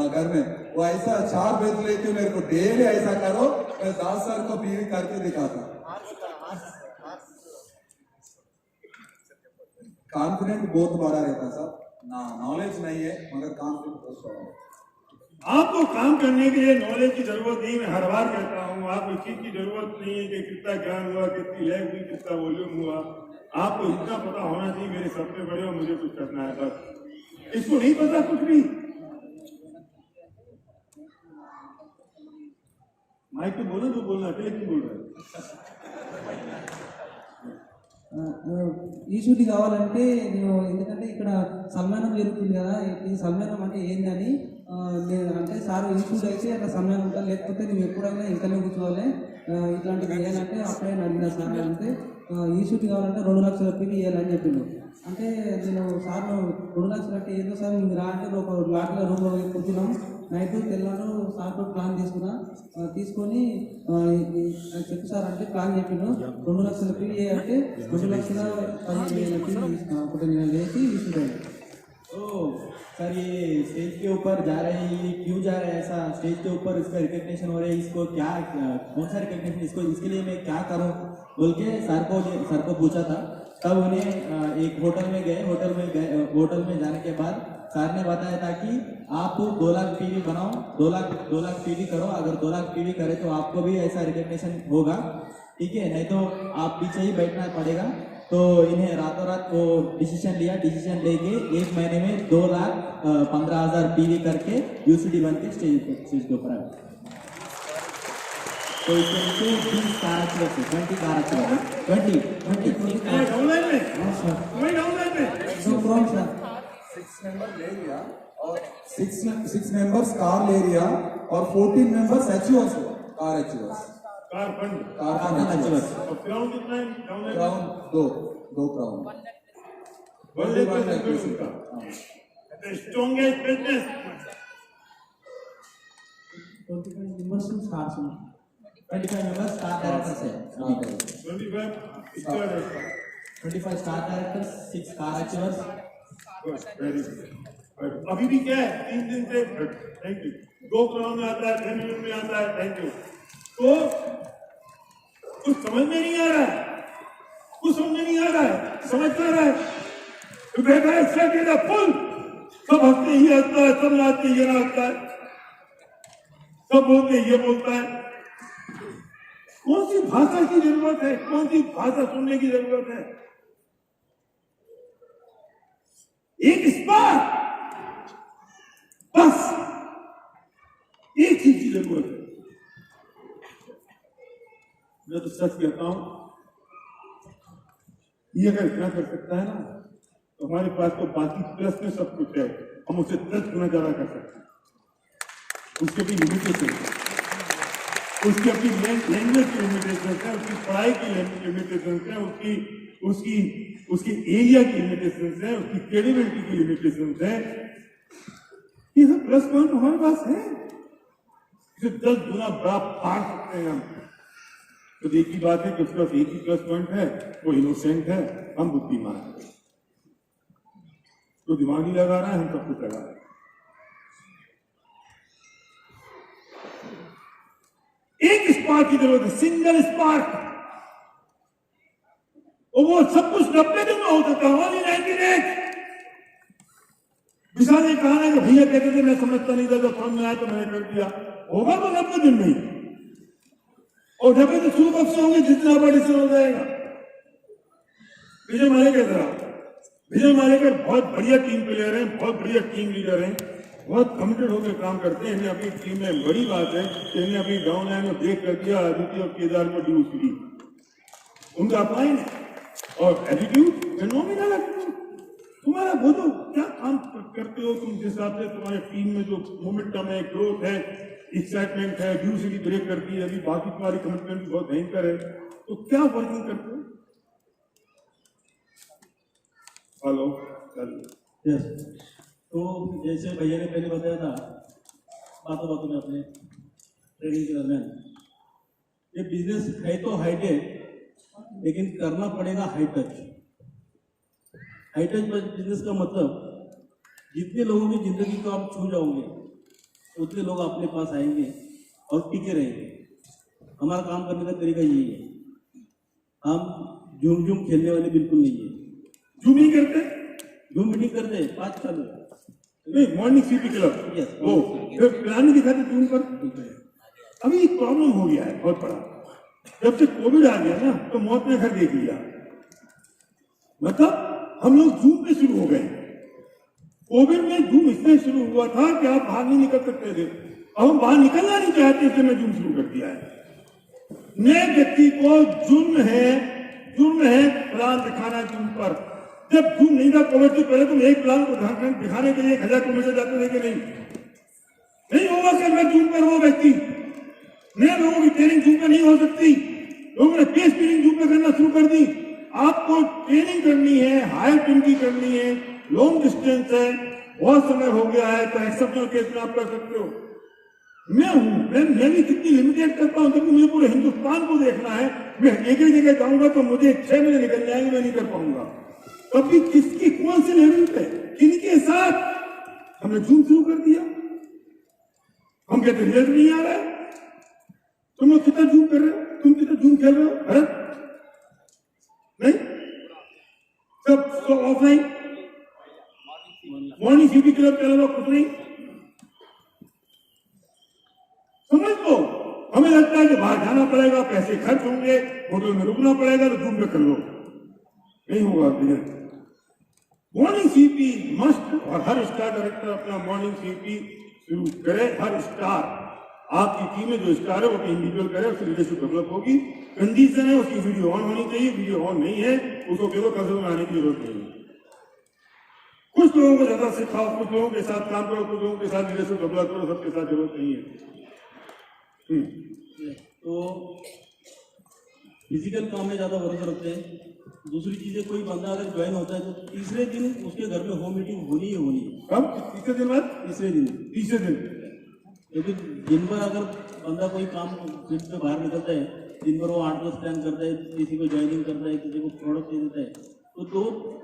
घर में, वो ऐसा शार्प एज लेके मेरे को डेली ऐसा करो, मैं दास सर को पीवी करके दिखाता। कॉन्फिडेंट बहुत बड़ा रहता सर, ना नॉलेज नहीं है मगर कॉन्फिडेंट बहुत बड़ा है। आपको काम करने के लिए नॉलेज की जरूरत नहीं, मैं हर बार कहता हूँ आपको इस चीज की जरूरत नहीं है कि कितना ज्ञान हुआ, कितनी लैंग हुई, कितना वॉल्यूम हुआ। आपको इतना पता होना चाहिए मेरे सपने बड़े हो, मुझे कुछ करना है बस। इसको नहीं पता कुछ भी। माइक पे बोलना तो बोलना, अकेले क्यों बोल रहे हैं? ఈ షూట్ కావాలంటే నేను ఎందుకంటే ఇక్కడ సన్మానం జరుగుతుంది కదా ఈ సన్మానం అంటే ఏందని నేను అంటే సార్ ఈ షూట్ అయితే అట్లా సన్మానం ఉంటాను లేకపోతే నువ్వు ఎప్పుడైనా ఇంటర్వ్యూ కూర్చోవాలి ఇట్లాంటివి ఏంటంటే అప్పుడే అడిగిన సార్ అంటే ఈ షూట్ కావాలంటే 2 లక్షల రూపాయలు ఇవ్వాలని చెప్పిండు అంటే నేను సార్ 2 లక్షలు అంటే ఏదో సార్ మీరు రా అంటే ఒక లాట్లో రూమ్లో కూర్చున్నాం నైట్ తెల్లాను సార్తో ప్లాన్ తీసుకొని చెప్పు సార్ అంటే ప్లాన్ చెప్పిండు 2 లక్షల రూపాయలు అంటే 2,15,000 ఒకటి నేను వేసి తీసుకుంటాను तो सर ये स्टेज के ऊपर जा रहे हैं ये क्यों जा रहे हैं ऐसा स्टेज के ऊपर इसका रिकग्निशन हो रहा है इसको क्या कौन सा रिकग्निशन इसको इसके लिए मैं क्या करूं बोल के सर को पूछा था तब उन्हें एक होटल में जाने के बाद सर ने बताया था कि आप 2 लाख पीवी बनाओ 2 लाख पीवी करो अगर 2 लाख पीवी करे तो आपको भी ऐसा रिकग्निशन होगा ठीक है नहीं तो आप पीछे ही बैठना पड़ेगा तो इन्हें रातों रात वो डिसीजन लेके 1 महीने में 2,15,000 पीवी करके यूसीडी बन के स्टेज के ऊपर आए तो इसके नीचे 20 कारक 20 कारक 20 डाउनलाइन में సో ప్రోమ్ సార్ 6 मेंबर ले लिया और 6 मेंबर्स कार ले लिया और 14 members HUS car HUS car fund HUS और क्राउन कितना है डाउनलाइन क्राउन दो क्राउन वन का strongest business 25 members starts 25 members star directors है 25 स्टार है 25 star directors 6 car HUS very good अभी भी क्या है 3 दिन से थैंक यू 2 क्राउन में आता है 10 मिनट में आता है थैंक यू तो कुछ समझ में नहीं आ रहा है समझ में रहा है तो बैठा है सेट फुल सब हंसते ये हंसता है सब नाचते ये नाचता है सब बोलते ये बोलता है कौन सी भाषा की जरूरत है कौन सी भाषा सुनने की जरूरत है एक स्पार्क बस एक चीज की जरूरत है मैं तो सच कहता हूं ये अगर इतना कर सकता है ना तो हमारे पास तो बाकी प्लस में सब कुछ है हम उसे 10 गुना ज्यादा कर सकते हैं उसके भी लिमिटेशन है उसकी अपनी लैंग्वेज की लिमिटेशन है उसकी पढ़ाई की लिमिटेशन है उसकी एरिया की लिमिटेशन है उसकी क्रेडिबिलिटी की लिमिटेशन है ये सब प्लस पॉइंट हमारे पास है इसे 10 गुना बड़ा फाड़ सकते हैं हम तो एक ही बात है कि उसके पास एक ही प्लस पॉइंट है वो इनोसेंट है हम बुद्धिमान है तो दिमाग ही लगा रहा है हम सब कुछ लगा रहे हैं एक स्पार्क की जरूरत है सिंगल स्पार्क और वो सब कुछ 90 दिन में होता था ओनली 98 विशाल ने कहा ना कि भैया कहते थे मैं समझता नहीं था जब समझ में आया तो मैंने कर दिया होगा तो 90 दिन में और जब तो शुरू कब से होंगे जितना बड़े से हो जाएगा विजय मालेकर बहुत बढ़िया टीम प्लेयर हैं बहुत बढ़िया टीम लीडर हैं बहुत कमिटेड होकर काम करते हैं इन्हें अपनी टीम में बड़ी बात है कि इन्हें अपनी डाउन लाइन में ब्रेक कर दिया आदित्य और केदार को डी उनका अपलाइन और एटीट्यूड फेनोमेनल एटीट्यूड तुम्हारा बोलो क्या काम करते हो तुम जिस हिसाब से तुम्हारे टीम में जो मोमेंटम है ग्रोथ है एक्साइटमेंट है ड्यू सिटी ब्रेक करती है अभी बाकी तुम्हारी कमिटमेंट भी बहुत भयंकर है तो क्या वर्किंग करते हो हेलो यस तो जैसे भैया ने पहले बताया था बातों में अपने ट्रेनिंग के दरमियान ये बिजनेस है तो हाईटेक लेकिन करना पड़ेगा हाई टच बिजनेस का मतलब जितने लोगों की जिंदगी को आप छू जाओगे उतने लोग अपने पास आएंगे और टिके रहेंगे हमारा काम करने का तरीका यही है हम झूम खेलने वाले बिल्कुल नहीं है झूम नहीं करते झूम मीटिंग करते 5 चालू नहीं मॉर्निंग सीपी क्लब Yes. वो फिर प्लान नहीं दिखाते ट्यून पर अभी एक प्रॉब्लम हो गया है बहुत बड़ा जब से कोविड आ गया ना तो मौत ने घर देख लिया मतलब हम लोग जूम पे शुरू हो गए कोविड में जूम इसलिए शुरू हुआ था कि आप बाहर नहीं निकल सकते थे अब हम बाहर निकलना नहीं चाहते इसलिए मैं जूम शुरू कर दिया है नए व्यक्ति को जुर्म है जुर्म है प्लान दिखाना जूम पर। जब जूम नहीं था कोविड से पहले तुम एक प्लान को दिखाने के लिए 1000 किलोमीटर जाते थे कि नहीं होगा कल जूम पर वो व्यक्ति। नए लोगों की ट्रेनिंग जूम पर नहीं हो सकती। लोगों ने पेस मीटिंग जूम पर करना शुरू कर दी। आपको ट्रेनिंग करनी है, हायर टीम की करनी है, लॉन्ग डिस्टेंस है, बहुत समय हो गया है, तो एक्सेप्शनल केस में आप कर सकते हो। मैं भी कितनी लिमिटेड करता हूं, क्योंकि मुझे पूरे हिंदुस्तान को देखना है। मैं एक ही जगह जाऊंगा तो मुझे 6 महीने निकल जाएंगे, मैं नहीं कर पाऊंगा। कभी किसकी कौन सी लेवल पे किनके साथ हमने जूम शुरू कर दिया। हम कहते रिजल्ट नहीं आ रहा है। तुम लोग कितना जूम कर रहे हो, तुम कितना जूम खेल रहे हो भरत? नहीं, सब ऑफलाइन मॉर्निंग सीपी क्लब चल रहा, कुछ नहीं। समझ लो, हमें लगता है कि बाहर जाना पड़ेगा, पैसे खर्च होंगे, होटल में रुकना पड़ेगा, तो जूम पे कर लो। नहीं होगा भैया। मॉर्निंग सीपी मस्ट, और हर स्टार डायरेक्टर अपना मॉर्निंग सीपी शुरू करे। हर स्टार, आपकी टीम में जो स्टार है वो इंडिविजुअल करे, उसकी लीडरशिप डेवलप होगी। कंडीशन है उसकी वीडियो ऑन होनी चाहिए। वीडियो ऑन नहीं है उसको केवल कंसर्न आने की जरूरत नहीं है। कुछ लोगों को ज्यादा सिखाओ, कुछ लोगों के साथ काम करो, कुछ लोगों के साथ लीडरशिप डेवलप करो, सबके साथ जरूरत नहीं है। तो फिजिकल काम में ज्यादा भरोसा रखते हैं। दूसरी चीजें, कोई बंदा अगर ज्वाइन होता है तो तीसरे दिन उसके घर में होम मीटिंग होनी ही होनी है। कब? तीसरे दिन बाद? तीसरे दिन। तीसरे दिन क्योंकि दिन भर अगर बंदा कोई काम फील्ड में बाहर निकलता है, दिन भर वो 8-10 प्लान करता है, किसी को ज्वाइनिंग करता है, किसी को प्रोडक्ट दे देता है, तो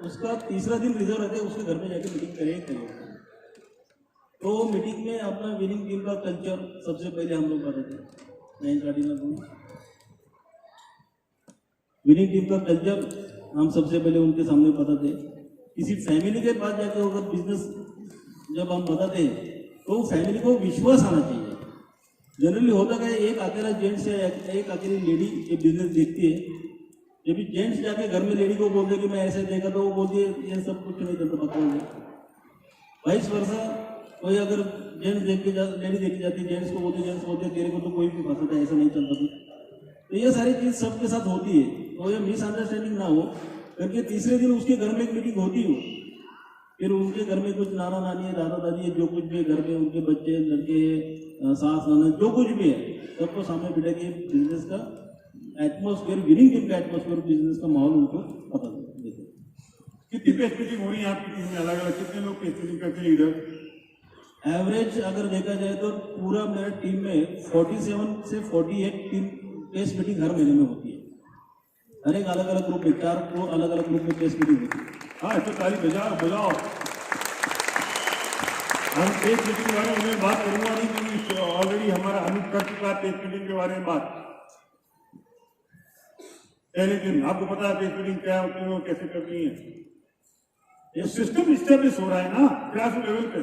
उसका तीसरा दिन रिजर्व रहता है, उसके घर में जाकर मीटिंग करेगा। तो मीटिंग में अपना विनिंग टीम का कल्चर सबसे पहले हम लोग बताते हैं। नई गाड़ी में विनिंग टीम का कल्चर हम सबसे पहले उनके सामने बताते हैं। किसी फैमिली के पास जाकर अगर बिजनेस जब हम बताते हैं तो फैमिली को विश्वास आना चाहिए। जनरली होता क्या है, एक अकेला जेंट्स या एक अकेली लेडी ये बिजनेस देखती है। जब जेंट्स जाके घर में लेडी को बोलते कि मैं ऐसे देखा, तो वो बोलती है ये सब कुछ नहीं चलता, बताओगे। वाइस वर्सा, कोई अगर जेंट्स देख के लेडी देखी जाती है, जेंट्स को बोलते तेरे को तो कोई भी फंसाता है, ऐसा नहीं चलता कुछ। तो ये सारी चीज सबके साथ होती है। तो ये मिसअंडरस्टैंडिंग ना हो करके तीसरे दिन उसके घर में एक मीटिंग होती हो। फिर उनके घर में कुछ नाना नानी है, दादा दादी है, जो कुछ भी घर में उनके बच्चे लड़के सास ननद जो कुछ भी है, सबको सामने बिठा के बिजनेस का एटमोस्फेयर, विनिंग टीम का एटमोस्फेयर, बिजनेस का माहौल उनको पता देते। कितनी पेस्ट मीटिंग हो रही है आपकी टीम में? अलग अलग कितने लोग पेस्ट मीटिंग करते हैं इधर? एवरेज अगर देखा जाए तो पूरा मेरा टीम में 47 से 48 टीम पेस्ट मीटिंग हर महीने में होती है। हर एक अलग अलग ग्रुप में 4 अलग अलग ग्रुप में पेस्ट मीटिंग होती है। हाँ, तो ताली बजाओ। हम पेस्ट मीटिंग के बारे में बात करूंगा नहीं, क्योंकि ऑलरेडी हमारा अनुप कर चुका है पेस्ट मीटिंग के बारे में बात। पहले दिन आपको पता है पेस्ट मीटिंग क्या होती है, कैसे करनी है। ये सिस्टम इस्टेब्लिश हो रहा है ना ग्रास लेवल पे।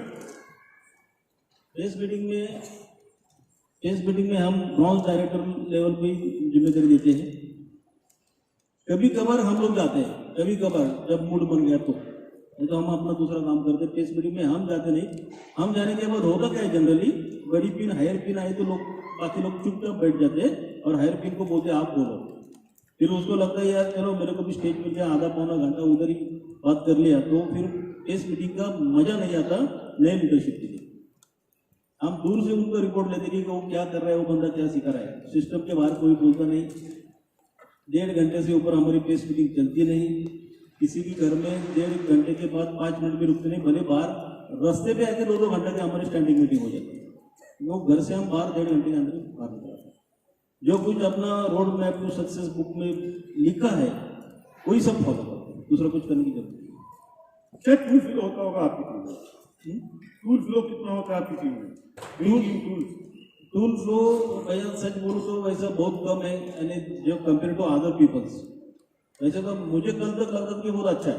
पेस्ट मीटिंग में हम ब्रॉन्ज डायरेक्टर लेवल पे जिम्मेदारी देते हैं। कभी कभार हम लोग जाते हैं, कभी कभार जब मूड बन गया तो हम अपना दूसरा काम करते हैं। पेस्ट मीटिंग में हम जाते नहीं। हम जाने के बाद होता क्या है, जनरली बड़ी पिन हायर पिन आए तो लोग बाकी लोग चुपचाप बैठ जाते हैं और हायर पिन को बोलते आप बोलो। फिर उसको लगता है यार चलो मेरे को भी स्टेज पर गया, आधा पौना घंटा उधर ही बात कर लिया, तो फिर पेस्ट मीटिंग का मजा नहीं आता नए लीडरशिप के लिए। हम दूर से उनको रिपोर्ट लेते कि वो क्या कर रहा है, वो बंदा क्या सिखा रहा है। सिस्टम के बाहर कोई बोलता नहीं। 1.5 घंटे से ऊपर हमारी पेस्ट मीटिंग चलती नहीं। किसी के घर में 1.5 घंटे के बाद 5 मिनट भी रुकते नहीं, भले बाहर रास्ते पे आके 2-2 घंटे की हमारी स्टैंडिंग मीटिंग हो जाती है। वो घर से हम बाहर 1.5 घंटे के अंदर बाहर निकलते हैं। जो कुछ अपना रोड मैप को सक्सेस बुक में लिखा है वही सब फॉलो करते हैं, दूसरा कुछ करने की जरूरत नहीं। क्या टूल फ्लो होता होगा आपकी टीम में? टूल फ्लो कितना होता है आपकी टीम में? टूल फ्लो भैया सच बोलूं तो वैसा बहुत कम है, यानी जो कंपेयर टू अदर पीपल्स। वैसे तो मुझे कल तक लगता कि बहुत अच्छा है।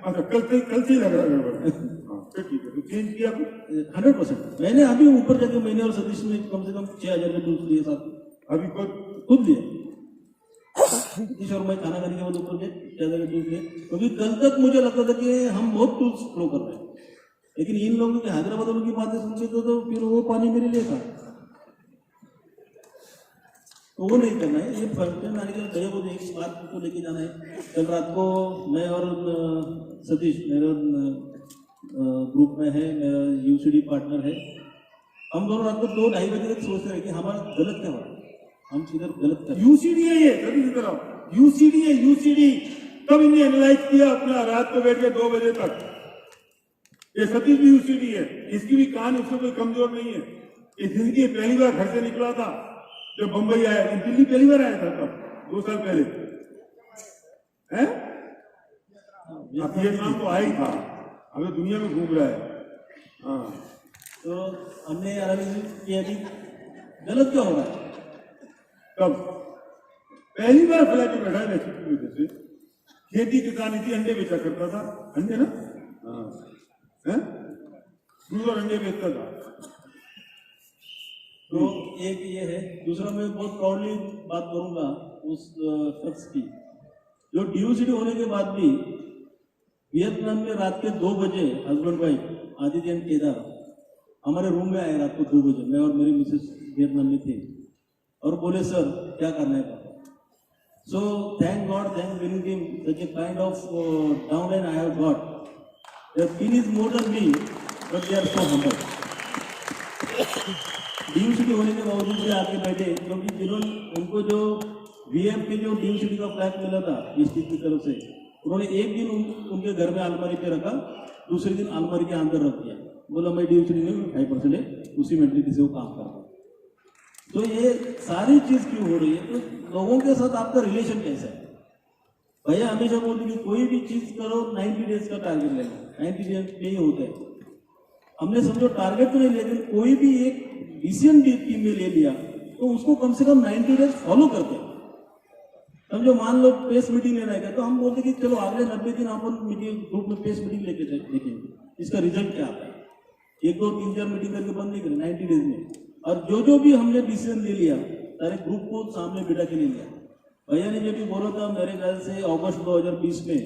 अच्छा, कल से ही लग रहा है गड़बड़। ठीक है, तो चेंज किया 100%। मैंने अभी ऊपर जाके मैंने और सतीश ने कम से कम 6000 के टूल्स लिए साथ। अभी खुद लिया सतीश और मैं खाना खाने के बाद ऊपर गए 6000 के टूल्स लिए, क्योंकि कल तक मुझे लगता था कि हम बहुत टूल्स फ्लो कर रहे हैं, लेकिन इन लोगों की हैदराबाद वालों की बातें सुनते तो फिर वो पानी मेरे लिए था। तो वो नहीं करना है। ये फंक्शन आने के लिए भैया को एक बात साथ को लेके जाना है। कल रात को मैं और सतीश मेरे ग्रुप में है, मेरा यूसीडी पार्टनर है, हम दोनों रात को 2-2:30 बजे तक सोचते रहे कि हमारा गलत क्या हो रहा है, हम किधर गलत कर। यूसीडी है ये, सभी की तरफ यूसीडी है, यूसीडी। तब इन्हें एनालाइज किया अपना, रात को बैठ के 2 बजे तक। ये सतीश भी यूसीडी है, इसकी भी कहानी उससे कोई कमजोर नहीं है। ये जिंदगी पहली बार घर से निकला था जब बंबई आया, दिल्ली पहली बार आया था तब 2 साल पहले है। अब ये नाम तो आया ही था, अभी दुनिया में घूम रहा है। हाँ, तो हमने एनालिसिस किया कि गलत क्या हो रहा है। तब पहली बार फ्लैट में बैठा है की वजह से। खेती किसानी थी, अंडे बेचा करता था, अंडे ना, हाँ, दूध और अंडे बेचता था। तो एक ये है। दूसरा मैं बहुत प्राउडली बात करूंगा उस शख्स की जो DOCD होने के बाद भी वियतनाम में रात के 2 बजे husband wife Aditya and Kedar हमारे रूम में आए रात को 2 बजे। मैं और मेरी मिसेस वियतनाम में थे और बोले सर क्या करना है पापा। So thank God, thank giving him such a kind of downline I have got. The kin is more than me but they are so humble. DOCD होने के बावजूद भी आके बैठे, क्योंकि जिन्होंने उनको जो VF के जो DOCD का फ्लैग मिला था ST की तरफ से, उन्होंने एक दिन उनके घर में अलमारी पे रखा, दूसरे दिन अलमारी के अंदर रख दिया। बोला मैं DOCD नहीं, 5% है, उसी मेंटलिटी से वो काम कर रहा है। तो ये सारी चीज क्यों हो रही है? तो लोगों के साथ आपका रिलेशन कैसा है? भैया हमेशा बोलते कि कोई भी चीज करो 90 डेज का टारगेट लेना, 90 डेज में ही होता है। हमने समझो टारगेट तो नहीं, लेकिन कोई भी एक डिसीजन टीम में ले लिया तो उसको कम से कम 90 डेज फॉलो करते हैं। समझो मान लो पेस मीटिंग लेना है तो हम बोलते कि चलो अगले 90 दिन अपन मीटिंग ग्रुप में पेस मीटिंग लेके देखेंगे, इसका रिजल्ट क्या आता है। 1, 2, 3, 4 मीटिंग करके बंद नहीं करें 90 डेज में। और जो भी हमने डिसीजन ले लिया सारे ग्रुप को सामने बिठा के ले लिया। भैया ने जो भी बोला था मेरे ख्याल से अगस्त 2020 में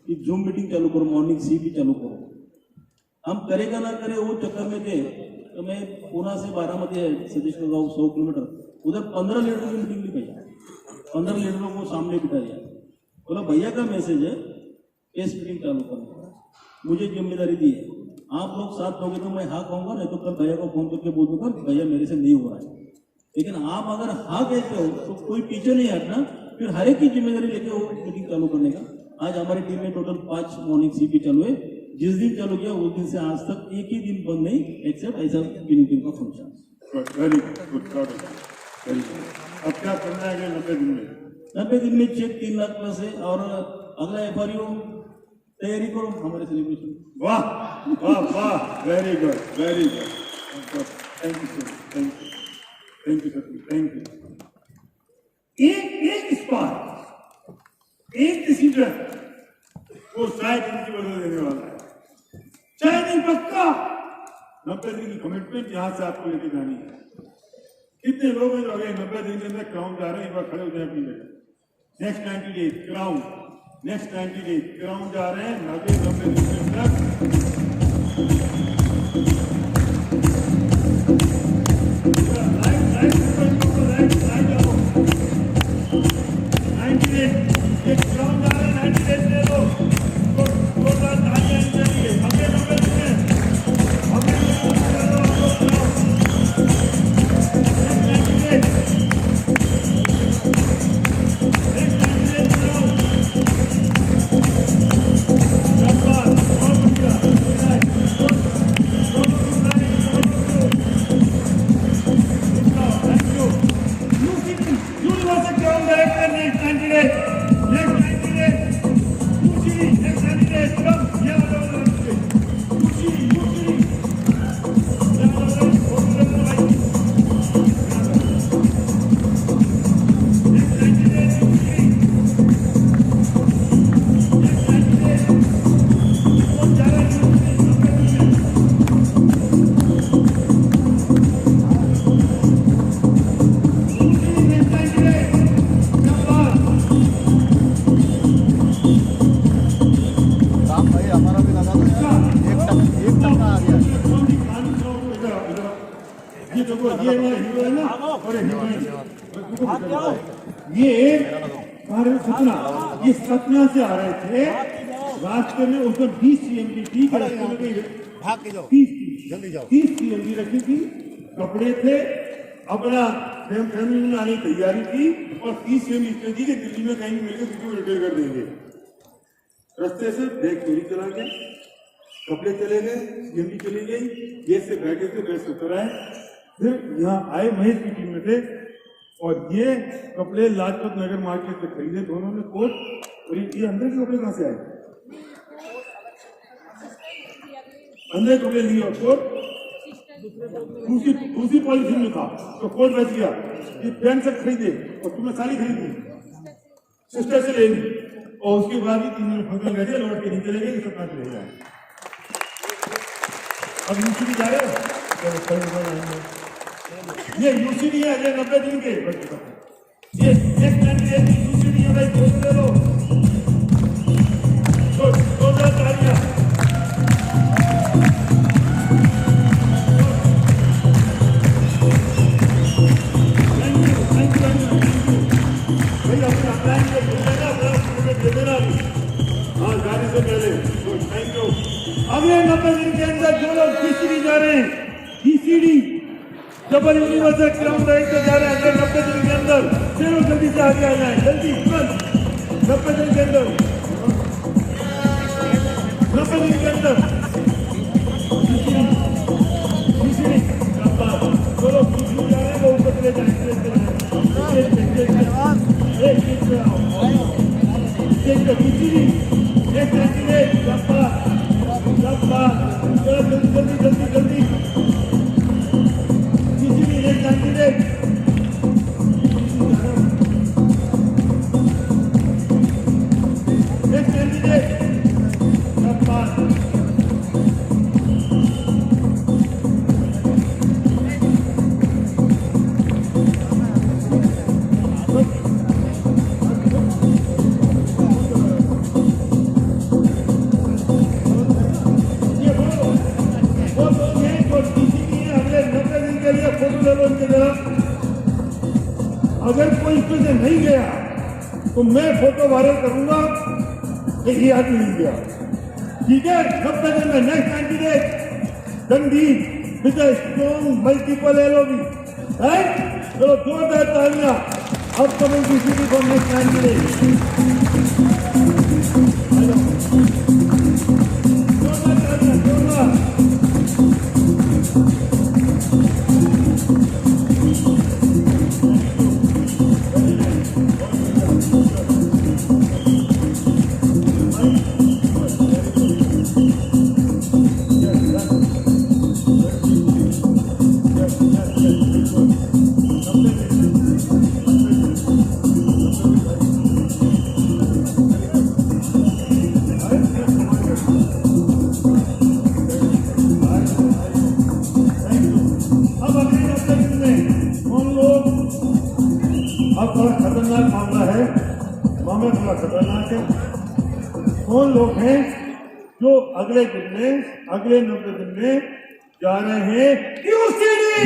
कि जूम मीटिंग चालू करो, मॉर्निंग CP चालू करो। हम करेगा ना करे वो चक्कर में थे। तो मैं पूना से बारामती है, सतीश का गाँव 100 किलोमीटर, उधर 15 लीडर की मीटिंग ली भैया, 15 लीडरों को सामने बिठा दिया। बोला भैया का मैसेज है केस मीटिंग चालू करना, मुझे जिम्मेदारी दी है, आप लोग साथ दोगे तो मैं हाँ कहूंगा, नहीं तो कल भैया को फोन करके बोल दूंगा भैया मेरे से नहीं हो रहा है। लेकिन आप अगर हाँ कहते हो तो कोई पीछे नहीं हटना, फिर हर एक की जिम्मेदारी लेके वो मीटिंग चालू करने का। आज हमारी टीम में टोटल 5 मॉर्निंग CP चालू है। जिस दिन चालू किया उस दिन से आज तक एक ही दिन बंद नहीं, एक्सेप्ट ऐसा विनिंग टीम का function. Very good, very good. अब क्या करना है 90 दिन में? 90 दिन में चेक 3 लाख प्लस है और अगला FRU तैयारी करो हमारे सेलिब्रेशन। वाह वाह वाह, very good, very good. Thank you sir, thank you, thank you sir, thank you. एक स्पार्क, एक डिसीजन वो शायद इनकी बदल देने वाला है, चाहे नहीं पक्का। 90 दिन की कमिटमेंट यहां से आपको लेके जानी है। कितने लोग हैं जो अगले 90 दिन के अंदर क्राउन जा रहे हैं? एक बार खड़े हो जाए अपनी जगह। Next 90 days crown, next 90 days crown जा रहे हैं 90 दिन के अंदर। ये सतना, ये सतना से आ रहे थे, रास्ते में उसमें 20 CMD थी, 30 CMD रखी थी, कपड़े थे, अपना फैमिली में आने की तैयारी थी और 30 CMD इसलिए थी कि दिल्ली में कहीं मिलकर किसी को रिपेयर कर देंगे। रास्ते से बैग चोरी चला गया, कपड़े चले गए, CMD चली गई, गैस से बैठे थे, गैस उतर आए, फिर यहाँ आए महेश की टीम में थे और ये कपड़े लाजपत नगर मार्केट से खरीदे दोनों ने कोट, और ये अंदर के कपड़े कहाँ से आए? अंदर कपड़े लिए और कोट दूसरी पॉलिथीन में था, तो कोट बच गया। ये पैंट शर्ट खरीदे और तुमने साड़ी खरीदी, सिस्टर से ले ली, और उसके बाद भी 3 दिन फंक्शन गए थे, लौट के नहीं चले गए, सब कहाँ चले जाए। अब यूसीडी जा रहे हो, ये यूसीडी है अगले 90 दिन के, ये एक कैंडिडेट की यूसीडी है भाई, खोज ले लो, तो तालियां। भाई अपने अप्लाई को दे देना, दे देना हाँ जाने से पहले, थैंक यू। अगले 90 दिन के अंदर जो लोग GCD जा रहे हैं, GCD double universal ground right से जा रहे हैं, अगले 90 दिन के अंदर चलो जल्दी से आगे आ जाए, जल्दी तुरंत 90 दिन के अंदर, 90 दिन के अंदर जो लोग GCD जा रहे हैं वो ऊपर चले जाए, जल्दी अगर कोई इसमें से नहीं गया तो मैं फोटो वायरल करूंगा कि ये आदमी नहीं गया, ठीक है। 90 दिन में next candidate Randeep with strong multiple LOB, right. चलो जोरदार तालियां अब coming GCD for next candidate, जोरदार तालियां, जोरदार। खतरनाक मामला है, मामला थोड़ा खतरनाक है। कौन लोग हैं जो अगले 90 दिन में जा रहे हैं यूसीडी?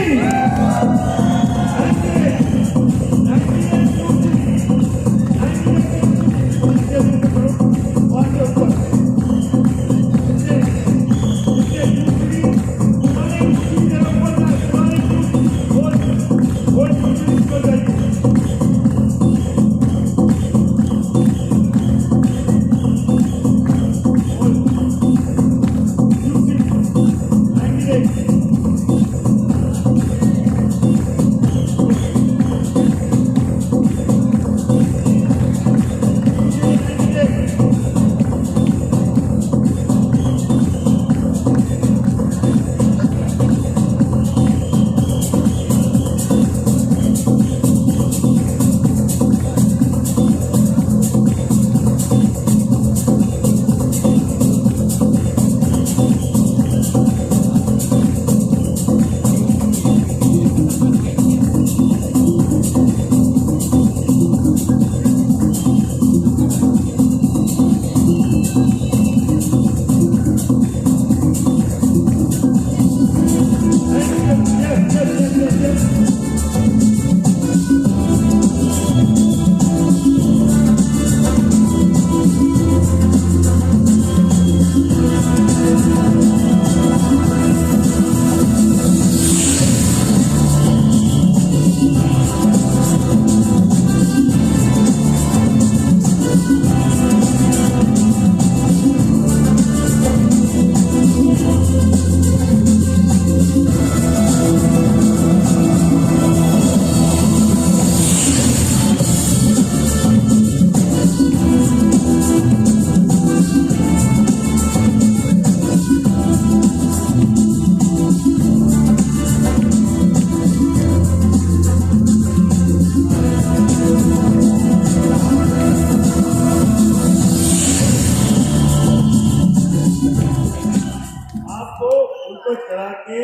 के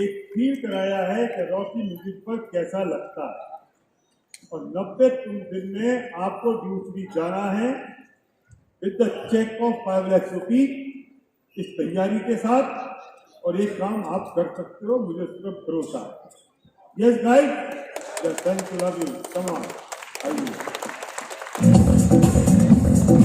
एक फील कराया है कि रॉकी म्यूजिक पर कैसा लगता है, और 90 दिन में आपको ड्यूटी जाना है with the cheque of 5 lakh rupees इस तैयारी के साथ, और एक काम आप कर सकते हो, मुझे उस पर भरोसा है। Yes guys, thank you, love you, come on, आइए। Thank you.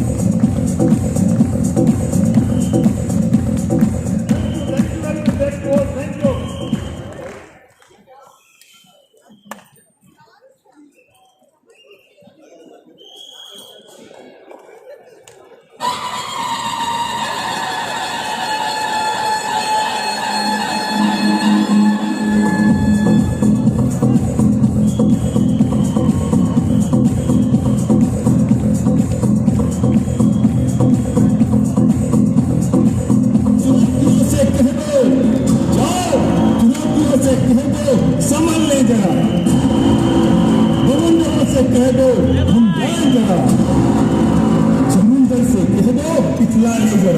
संभल ले जरा, बवंडरों से कह दो हम जाए जरा, समुंदर से कह दो पिछला ले जरा।